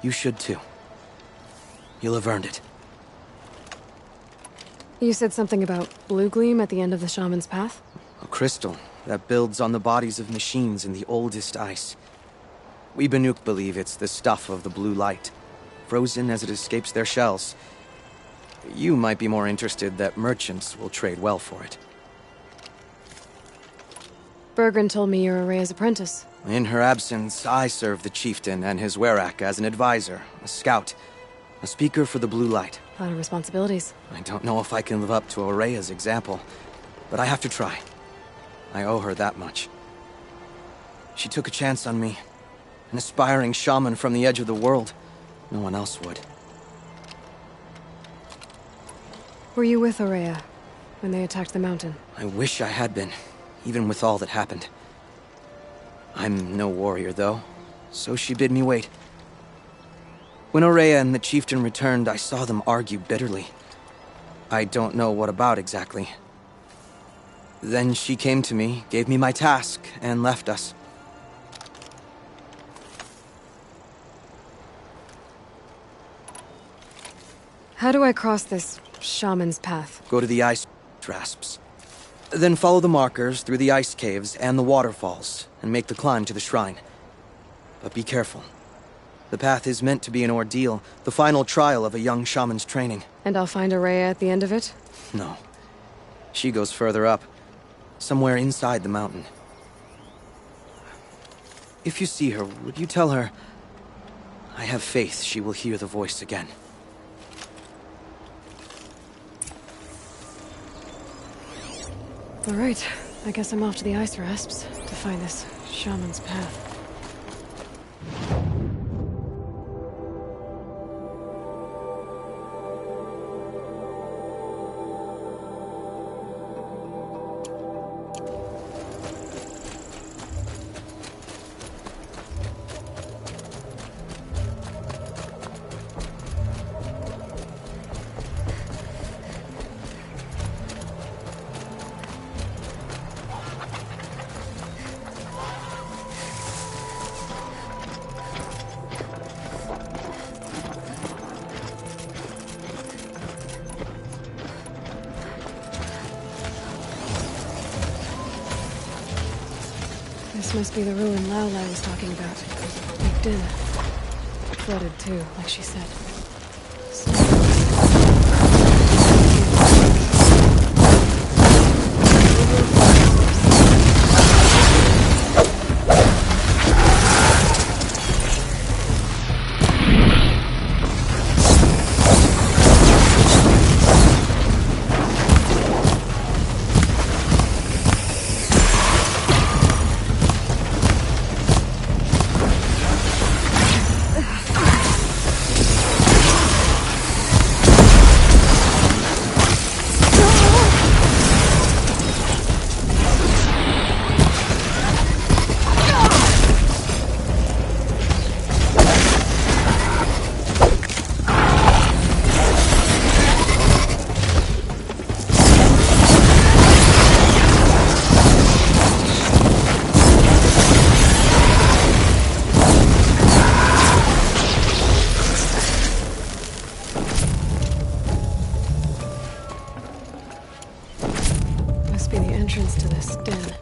E: you should too. You'll have earned it.
B: You said something about blue gleam at the end of the shaman's path?
E: A crystal that builds on the bodies of machines in the oldest ice. We Banuk believe it's the stuff of the blue light, frozen as it escapes their shells. You might be more interested that merchants will trade well for it.
B: Bergren told me you're Ourea's apprentice.
E: In her absence, I serve the chieftain and his werak as an advisor, a scout, a speaker for the blue light.
B: A lot of responsibilities.
E: I don't know if I can live up to Ourea's example, but I have to try. I owe her that much. She took a chance on me, an aspiring shaman from the edge of the world. No one else would.
B: Were you with Ourea when they attacked the mountain?
E: I wish I had been, even with all that happened. I'm no warrior, though, so she bid me wait. When Ourea and the chieftain returned, I saw them argue bitterly. I don't know what about exactly. Then she came to me, gave me my task, and left us.
B: How do I cross this shaman's path?
E: Go to the ice rasps. Then follow the markers through the ice caves and the waterfalls, and make the climb to the shrine. But be careful. The path is meant to be an ordeal, the final trial of a young shaman's training.
B: And I'll find Ourea at the end of it?
E: No. She goes further up, somewhere inside the mountain. If you see her, would you tell her, I have faith she will hear the voice again.
B: Alright, I guess I'm off to the ice rasps to find this shaman's path. This must be the ruin Lao Lao was talking about. Leaked in. Flooded too, like she said. Must be the entrance to this den.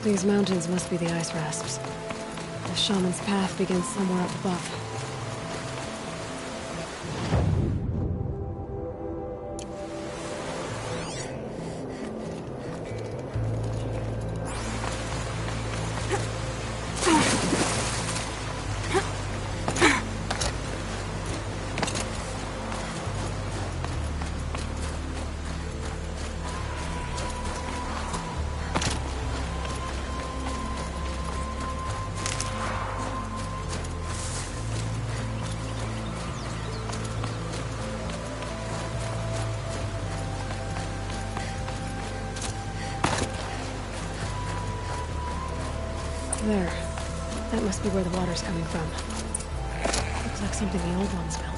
B: These mountains must be the ice rasps. The shaman's path begins somewhere up above. There. That must be where the water's coming from. Looks like something the old ones built.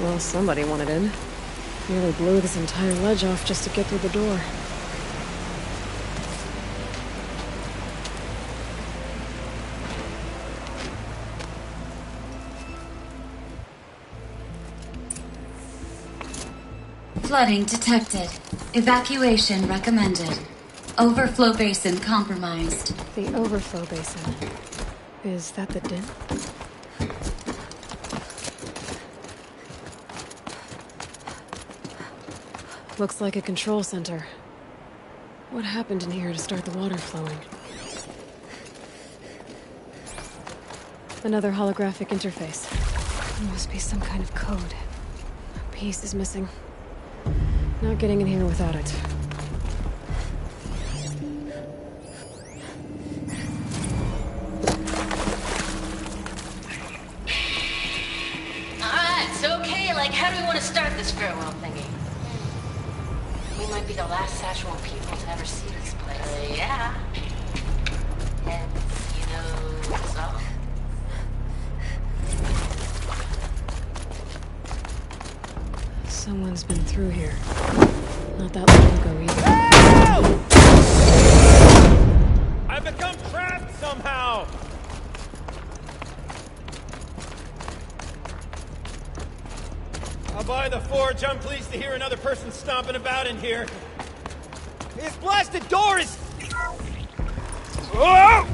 B: Well, somebody wanted in. Nearly blew this entire ledge off just to get through the door.
O: flooding detected. Evacuation recommended. Overflow basin compromised.
B: The overflow basin. Is that the din? Looks like a control center. What happened in here to start the water flowing? Another holographic interface. There must be some kind of code. A piece is missing. Not getting in here without it.
I: Alright, so okay, like how do we want to start this farewell thingy? We might be the last Saskatchewan people to ever see this place. Yeah. And, you know, so...
B: Someone's been through here. Not that long ago either.
P: I've become trapped somehow! I'll buy the forge. I'm pleased to hear another person stomping about in here. This blasted door is... Oh!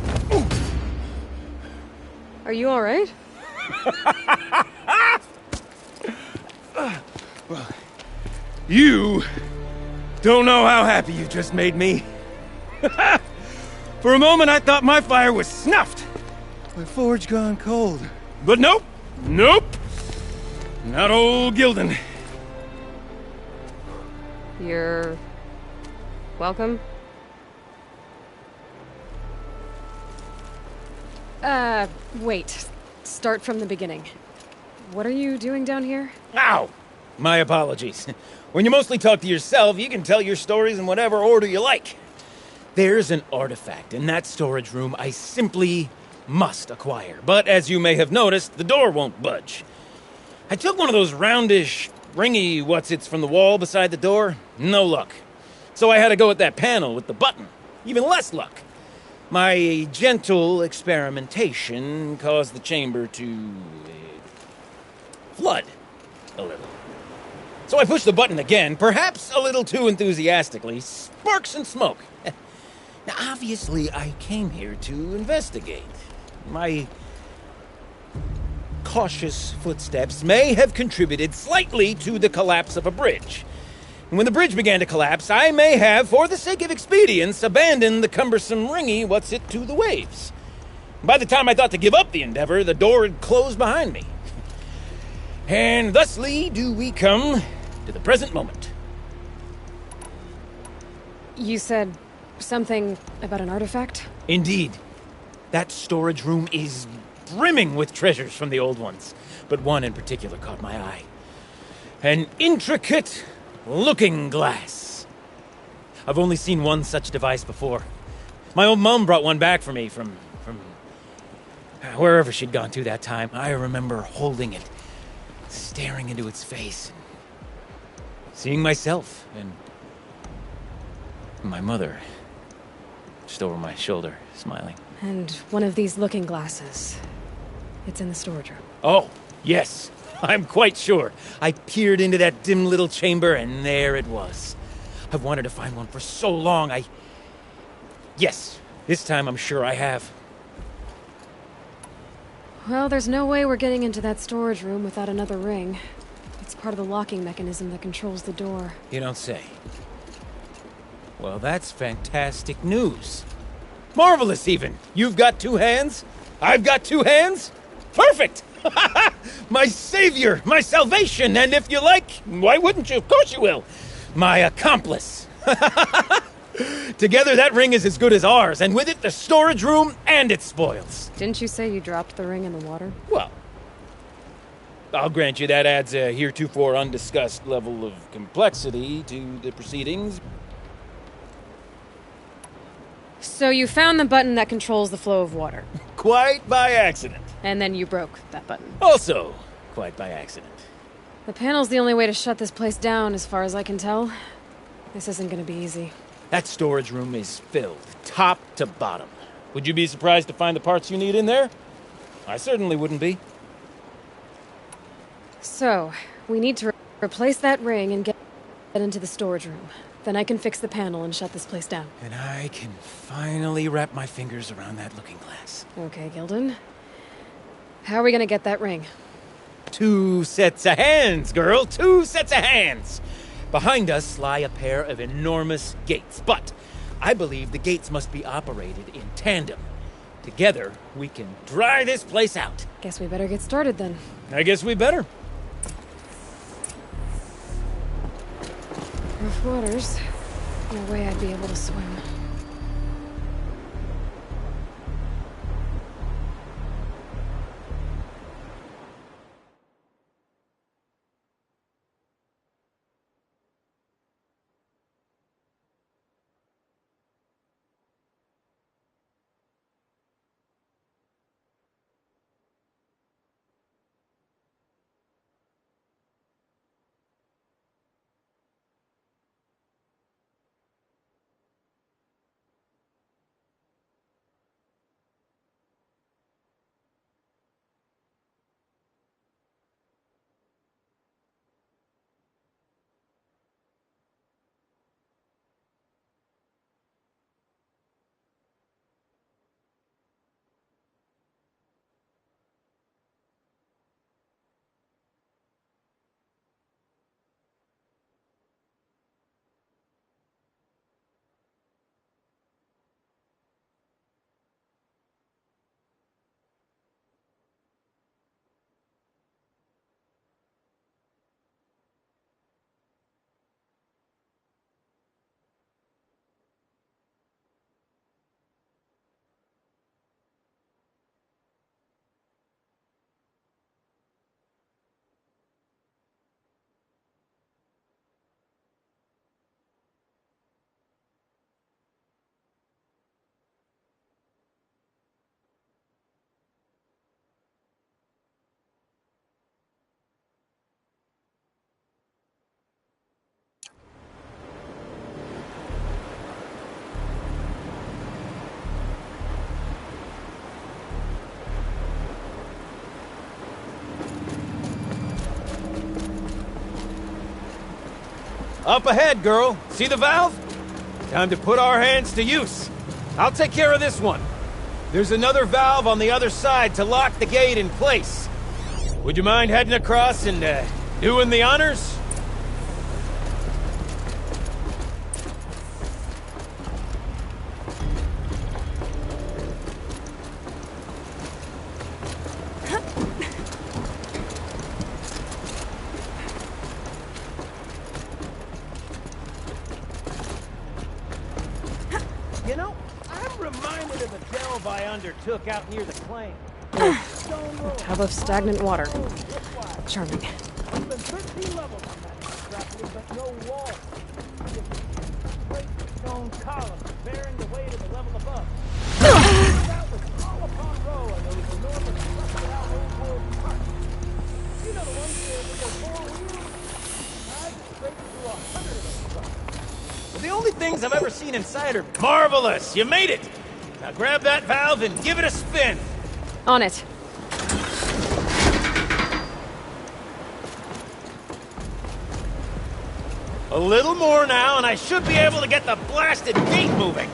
B: Are you alright?
P: Well, you don't know how happy you just made me. For a moment, I thought my fire was snuffed. My forge gone cold. But nope. Nope. Not old Gildan.
B: You're... welcome? Wait. Start from the beginning. What are you doing down here?
P: Ow! My apologies. When you mostly talk to yourself, you can tell your stories in whatever order you like. There's an artifact in that storage room I simply must acquire. But as you may have noticed, the door won't budge. I took one of those roundish, ringy what's-its from the wall beside the door. No luck. So I had to go with that panel with the button. Even less luck. My gentle experimentation caused the chamber to... flood a little. So I pushed the button again, perhaps a little too enthusiastically. Sparks and smoke. Now, obviously, I came here to investigate. My cautious footsteps may have contributed slightly to the collapse of a bridge. And when the bridge began to collapse, I may have, for the sake of expedience, abandoned the cumbersome ringy what's-it to the waves. By the time I thought to give up the endeavor, the door had closed behind me. And thusly do we come to the present moment.
B: You said something about an artifact?
P: Indeed. That storage room is brimming with treasures from the old ones, but one in particular caught my eye. An intricate looking glass. I've only seen one such device before. My old mum brought one back for me from wherever she'd gone to that time. I remember holding it, staring into its face, and seeing myself and my mother just over my shoulder, smiling.
B: And one of these looking glasses. It's in the storage room.
P: Oh, yes. I'm quite sure. I peered into that dim little chamber, and there it was. I've wanted to find one for so long, Yes, this time I'm sure I have.
B: Well, there's no way we're getting into that storage room without another ring. It's part of the locking mechanism that controls the door.
P: You don't say. Well, that's fantastic news. Marvelous, even. You've got two hands. I've got two hands. Perfect! My savior, my salvation, and if you like, why wouldn't you? Of course you will. My accomplice. Together, that ring is as good as ours, and with it, the storage room and its spoils.
B: Didn't you say you dropped the ring in the water?
P: Well, I'll grant you that adds a heretofore undiscussed level of complexity to the proceedings.
B: So you found the button that controls the flow of water.
P: Quite by accident.
B: And then you broke that button.
P: Also, quite by accident.
B: The panel's the only way to shut this place down, as far as I can tell. This isn't gonna be easy.
P: That storage room is filled, top to bottom. Would you be surprised to find the parts you need in there? I certainly wouldn't be.
B: So, we need to replace that ring and get... Get into the storage room. Then I can fix the panel and shut this place down.
P: And I can finally wrap my fingers around that looking glass.
B: Okay, Gilden. How are we gonna get that ring?
P: 2 sets of hands, girl. 2 sets of hands. Behind us lie a pair of enormous gates, but I believe the gates must be operated in tandem. Together, we can dry this place out.
B: Guess we better get started then.
P: I guess we better.
B: Rough waters. No way I'd be able to swim.
P: Up ahead, girl. See the valve? Time to put our hands to use. I'll take care of this one. There's another valve on the other side to lock the gate in place. Would you mind heading across and, doing the honors? You know, I'm reminded of a delve I undertook out near the claim.
B: A tub of stagnant water. Charming.
P: There's been 13 levels on that property, but no walls. Just great stone columns bearing the weight of the level above. That was all upon row and those enormous rusted out old world trucks. You know the ones with the 4 wheels? I just scraped through 100 of those trucks. The only things I've ever seen inside are marvelous. You made it. Now grab that valve and give it a spin.
B: On it.
P: A little more now, and I should be able to get the blasted gate moving.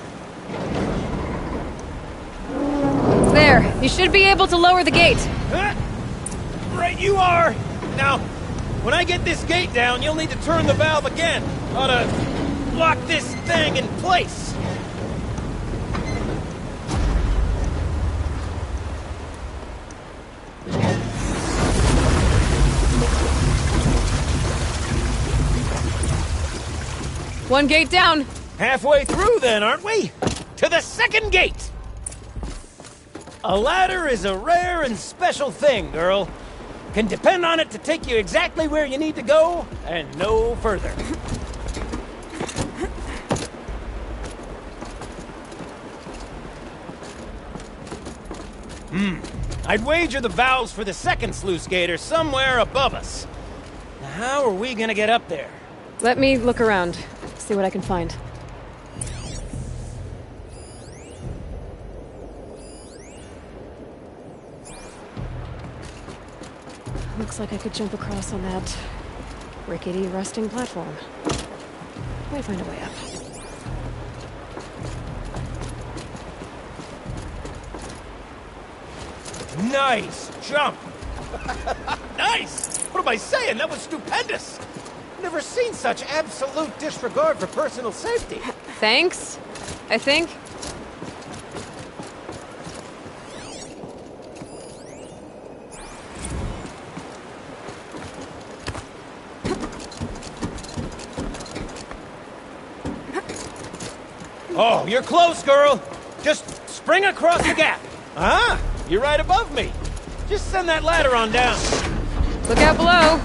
B: There. You should be able to lower the gate.
P: Right you are. Now, when I get this gate down, you'll need to turn the valve again. Ought to lock this thing in place.
B: One gate down.
P: Halfway through then, aren't we? To the second gate! A ladder is a rare and special thing, girl. Can depend on it to take you exactly where you need to go, and no further. I'd wager the valves for the second sluice gate are somewhere above us. Now, how are we gonna get up there?
B: Let me look around. See what I can find. Looks like I could jump across on that rickety, rusting platform. Might find a way up.
P: Nice jump! Nice! What am I saying? That was stupendous! Never seen such absolute disregard for personal safety.
B: Thanks, I think.
P: Oh, you're close, girl! Just spring across the gap. Ah, you're right above me. Just send that ladder on down.
B: Look out below.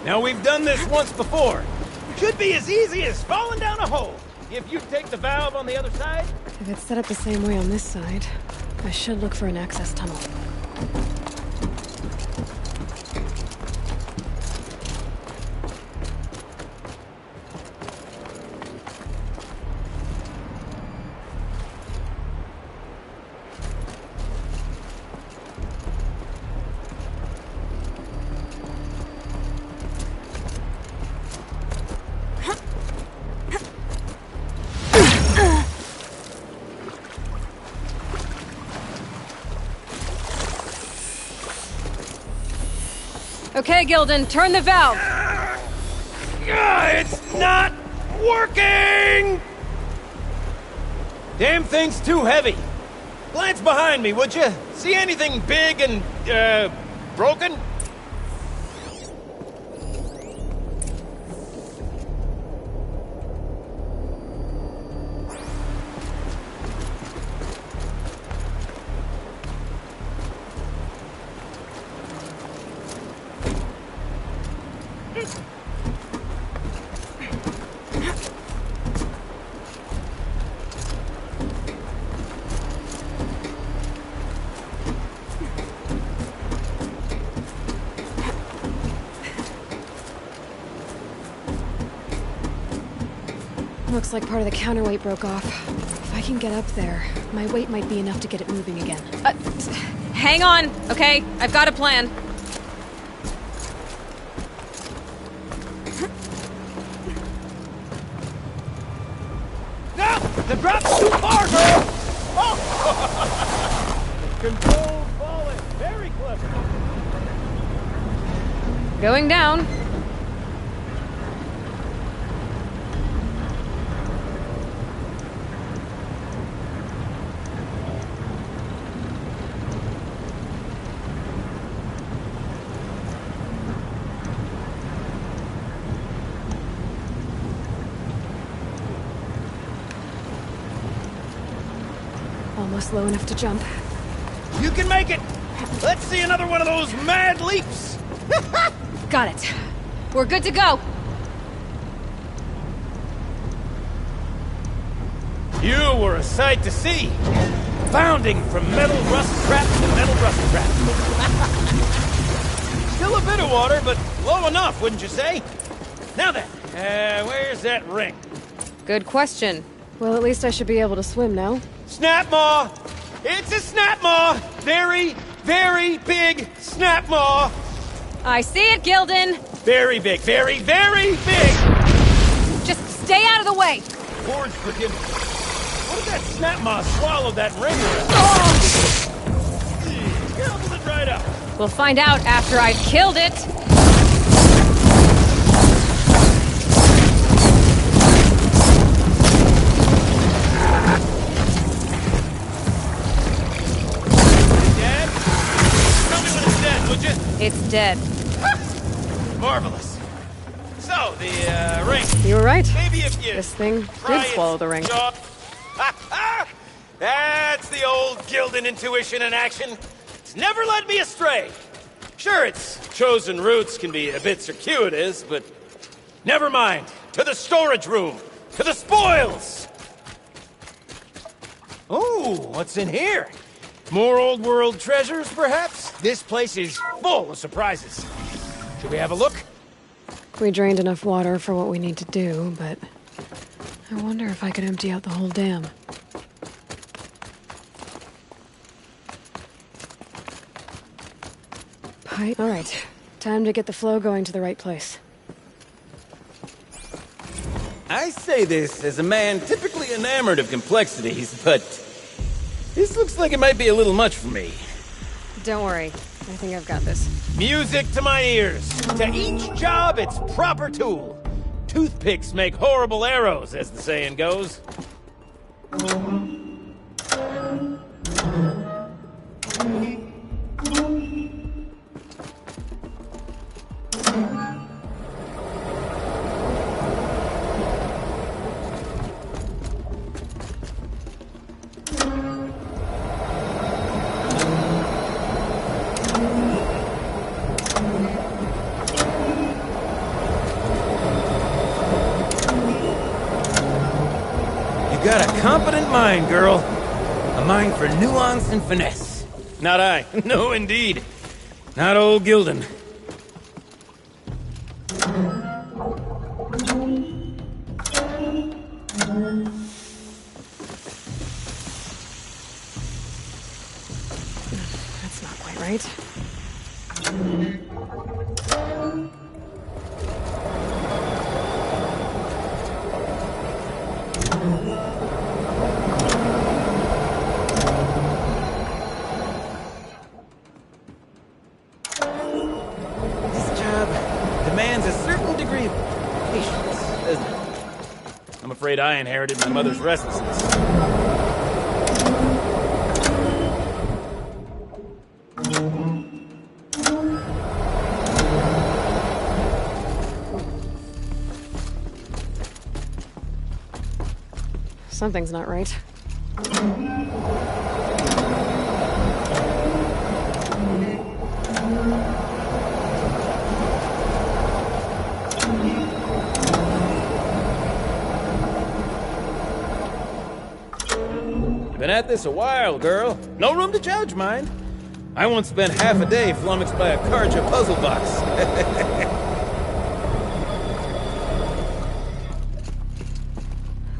P: Now, we've done this once before. Should be as easy as falling down a hole. If you take the valve on the other side.
B: If it's set up the same way on this side, I should look for an access tunnel. Okay, Gildan, turn the valve!
P: It's not working! Damn thing's too heavy. Glance behind me, would you? See anything big and, broken?
B: Looks like part of the counterweight broke off. If I can get up there, my weight might be enough to get it moving again.
Q: Hang on, okay? I've got a plan.
P: No! The drop's too far, girl! Oh! Controlled falling. Very clever.
B: Going down. Almost low enough to jump.
P: You can make it! Let's see another one of those mad leaps!
Q: Got it. We're good to go.
P: You were a sight to see. Bounding from metal rust trap to metal rust trap. Still a bit of water, but low enough, wouldn't you say? Now then, where's that ring?
B: Good question. Well, at least I should be able to swim now.
P: Snap maw! It's a snap maw! Very, very big snap maw!
Q: I see it, Gildan.
P: Very big, very, very big!
Q: Just stay out of the way.
P: Lord's forgiveness. What if that snap maw swallowed that ring? Gobbled it right up.
Q: We'll find out after I've killed it. It's dead.
P: Marvelous. So, the, ring.
B: You were right.
P: Maybe if you...
B: This thing did swallow the ring.
P: That's the old Gildan intuition in action. It's never led me astray. Sure, its chosen routes can be a bit circuitous, but... Never mind. To the storage room. To the spoils! Oh, what's in here? More old world treasures, perhaps? This place is full of surprises. Should we have a look?
B: We drained enough water for what we need to do, but... I wonder if I could empty out the whole dam. Pipe. Alright. Time to get the flow going to the right place.
P: I say this as a man typically enamored of complexities, but this looks like it might be a little much for me.
B: Don't worry. I think I've got this.
P: Music to my ears. To each job, its proper tool. Toothpicks make horrible arrows, as the saying goes. You got a competent mind, girl. A mind for nuance and finesse. Not I. No, indeed. Not old Gildan.
B: That's not quite right.
P: This job demands a certain degree of patience, doesn't it? I'm afraid I inherited my mother's restlessness.
B: Something's not right.
P: Been at this a while, girl. No room to judge, mind. I once spent half a day flummoxed by a Karja puzzle box.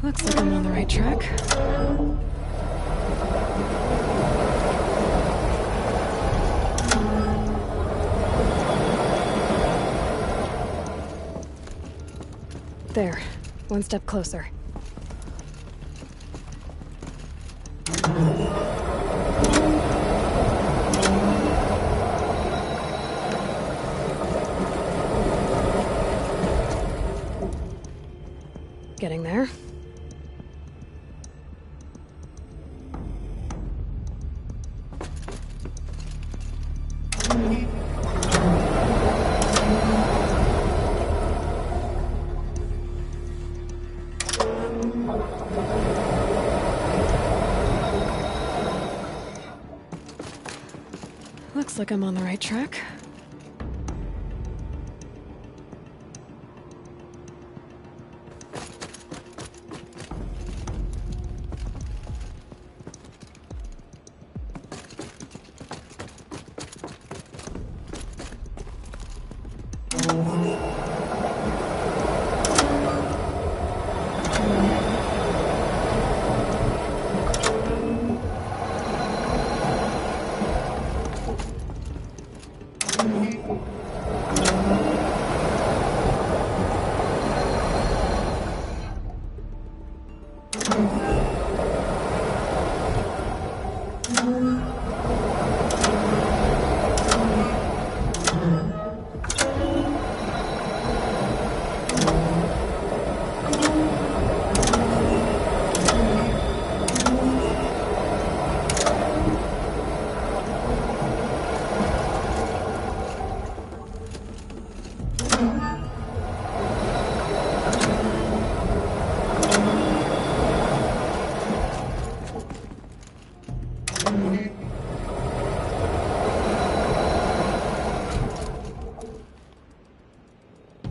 B: Looks like I'm on the right track. There. One step closer. Getting there. Looks like I'm on the right track.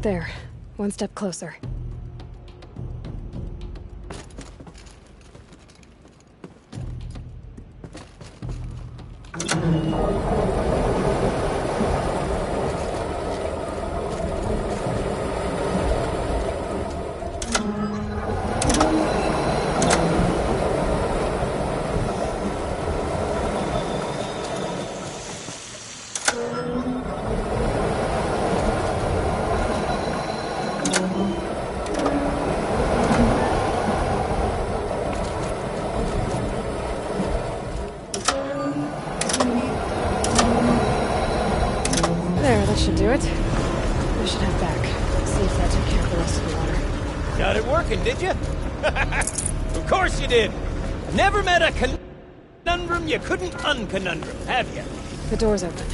B: There. One step closer. do it. We should head back. See if that took care of the rest of the water.
P: Got it working, did you? Of course you did. Never met a conundrum you couldn't unconundrum, have you?
B: The door's open.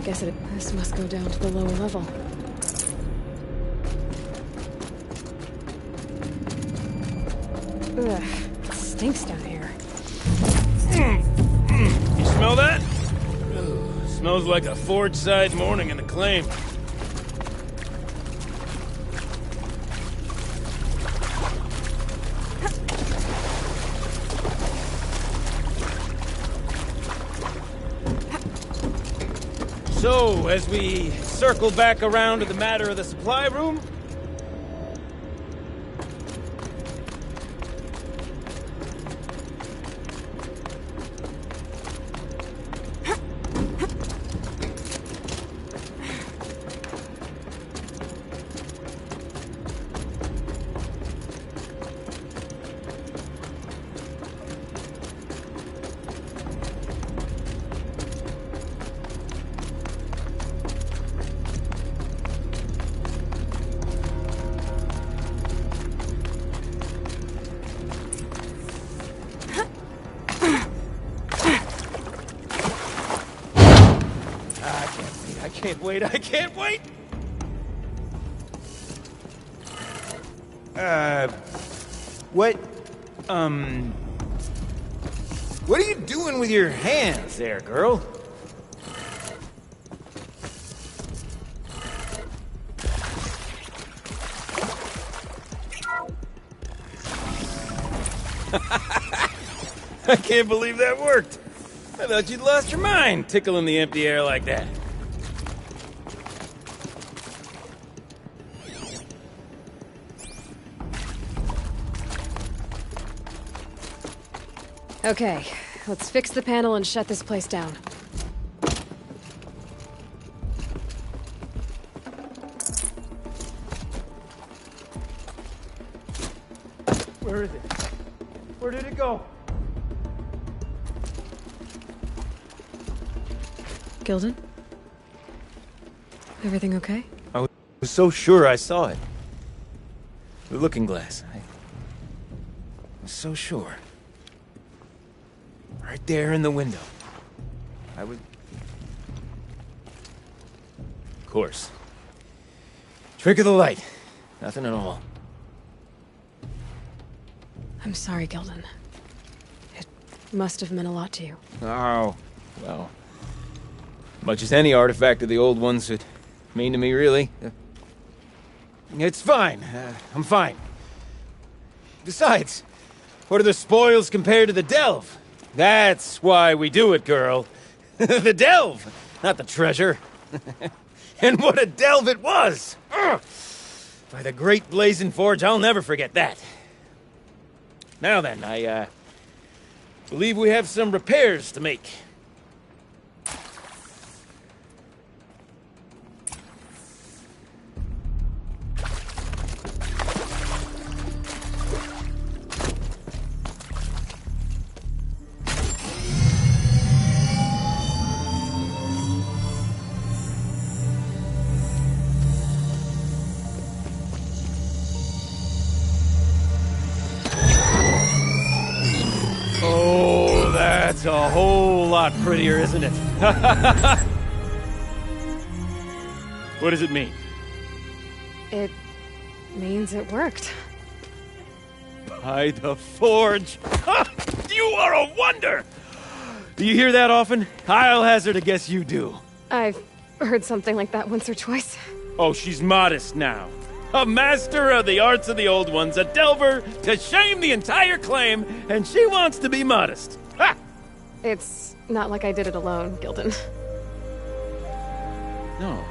B: Guess this must go down to the lower level. Ugh, it stinks down here.
P: You smell that? Ooh, smells like a forge-side morning in the claim. So, as we circle back around to the matter of the supply room... I can't wait! What are you doing with your hands there, girl? I can't believe that worked. I thought you'd lost your mind, tickling the empty air like that.
B: Okay, let's fix the panel and shut this place down.
P: Where is it? Where did it go?
B: Gilden? Everything okay?
P: I was so sure I saw it. The looking glass. I was so sure. Right there in the window. I would... Of course. Trick of the light. Nothing at all.
B: I'm sorry, Gilden. It must have meant a lot to you.
P: Oh, well... Much as any artifact of the old ones would mean to me, really. It's fine. I'm fine. Besides, what are the spoils compared to the delve? That's why we do it, girl. The delve, not the treasure. And what a delve it was! Ugh. By the great blazing forge, I'll never forget that. Now then, I believe we have some repairs to make. It's a whole lot prettier, isn't it? What does it mean?
B: It means it worked.
P: By the forge! You are a wonder! Do you hear that often? I'll hazard a guess you do.
B: I've heard something like that once or twice.
P: Oh, she's modest now. A master of the arts of the old ones, a delver to shame the entire claim, and she wants to be modest. Ha!
B: It's not like I did it alone, Gilden.
P: No.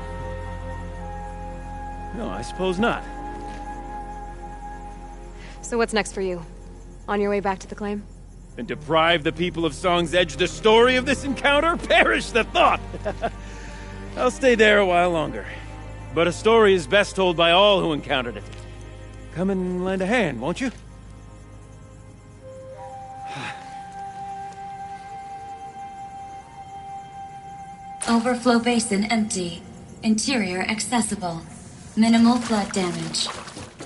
P: No, I suppose not.
B: So what's next for you? On your way back to the claim?
P: And deprive the people of Song's Edge the story of this encounter? Perish the thought! I'll stay there a while longer. But a story is best told by all who encountered it. Come and lend a hand, won't you?
O: Overflow basin empty. Interior accessible. Minimal flood damage.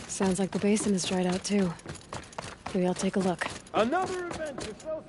B: Sounds like the basin is dried out too. Maybe I'll take a look.
P: Another adventure so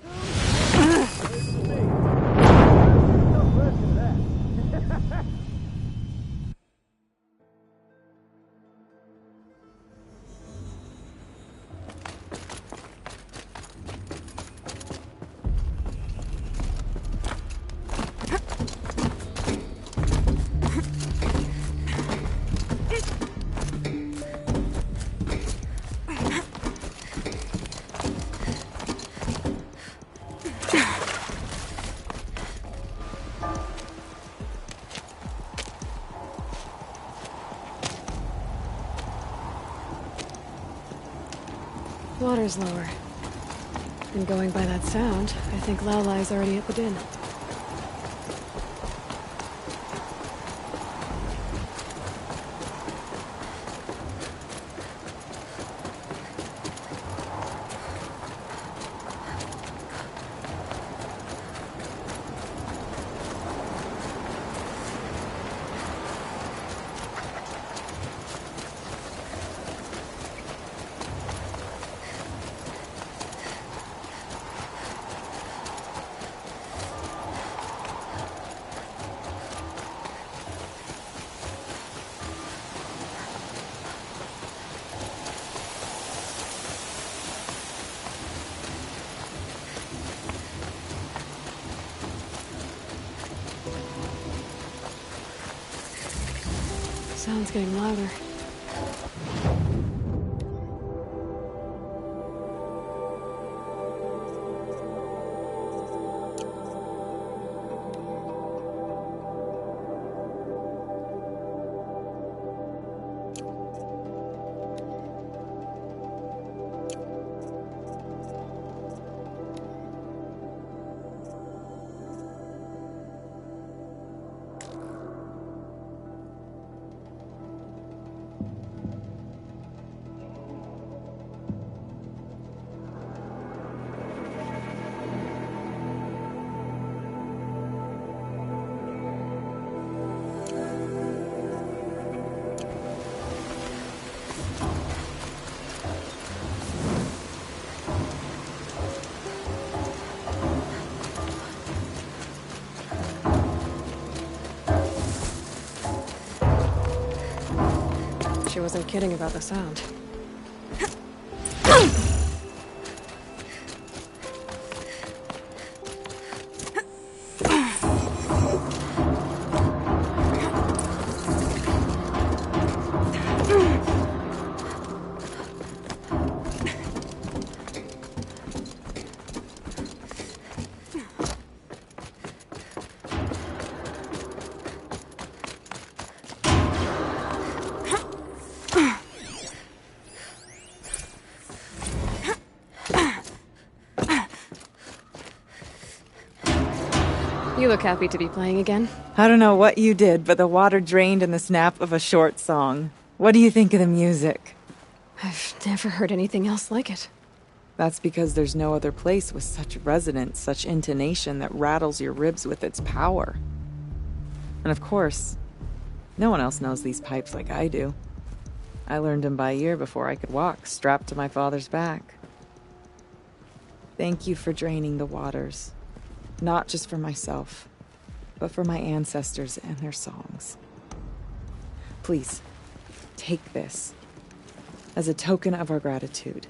B: Water's lower. And going by that sound, I think Laolai's already at the din. Sound's getting louder. She wasn't kidding about the sound. You look happy to be playing again.
J: I don't know what you did, but the water drained in the snap of a short song. What do you think of the music?
B: I've never heard anything else like it.
J: That's because there's no other place with such resonance, such intonation that rattles your ribs with its power. And of course, no one else knows these pipes like I do. I learned them by ear before I could walk, strapped to my father's back. Thank you for draining the waters. Not just for myself, but for my ancestors and their songs. Please, take this as a token of our gratitude.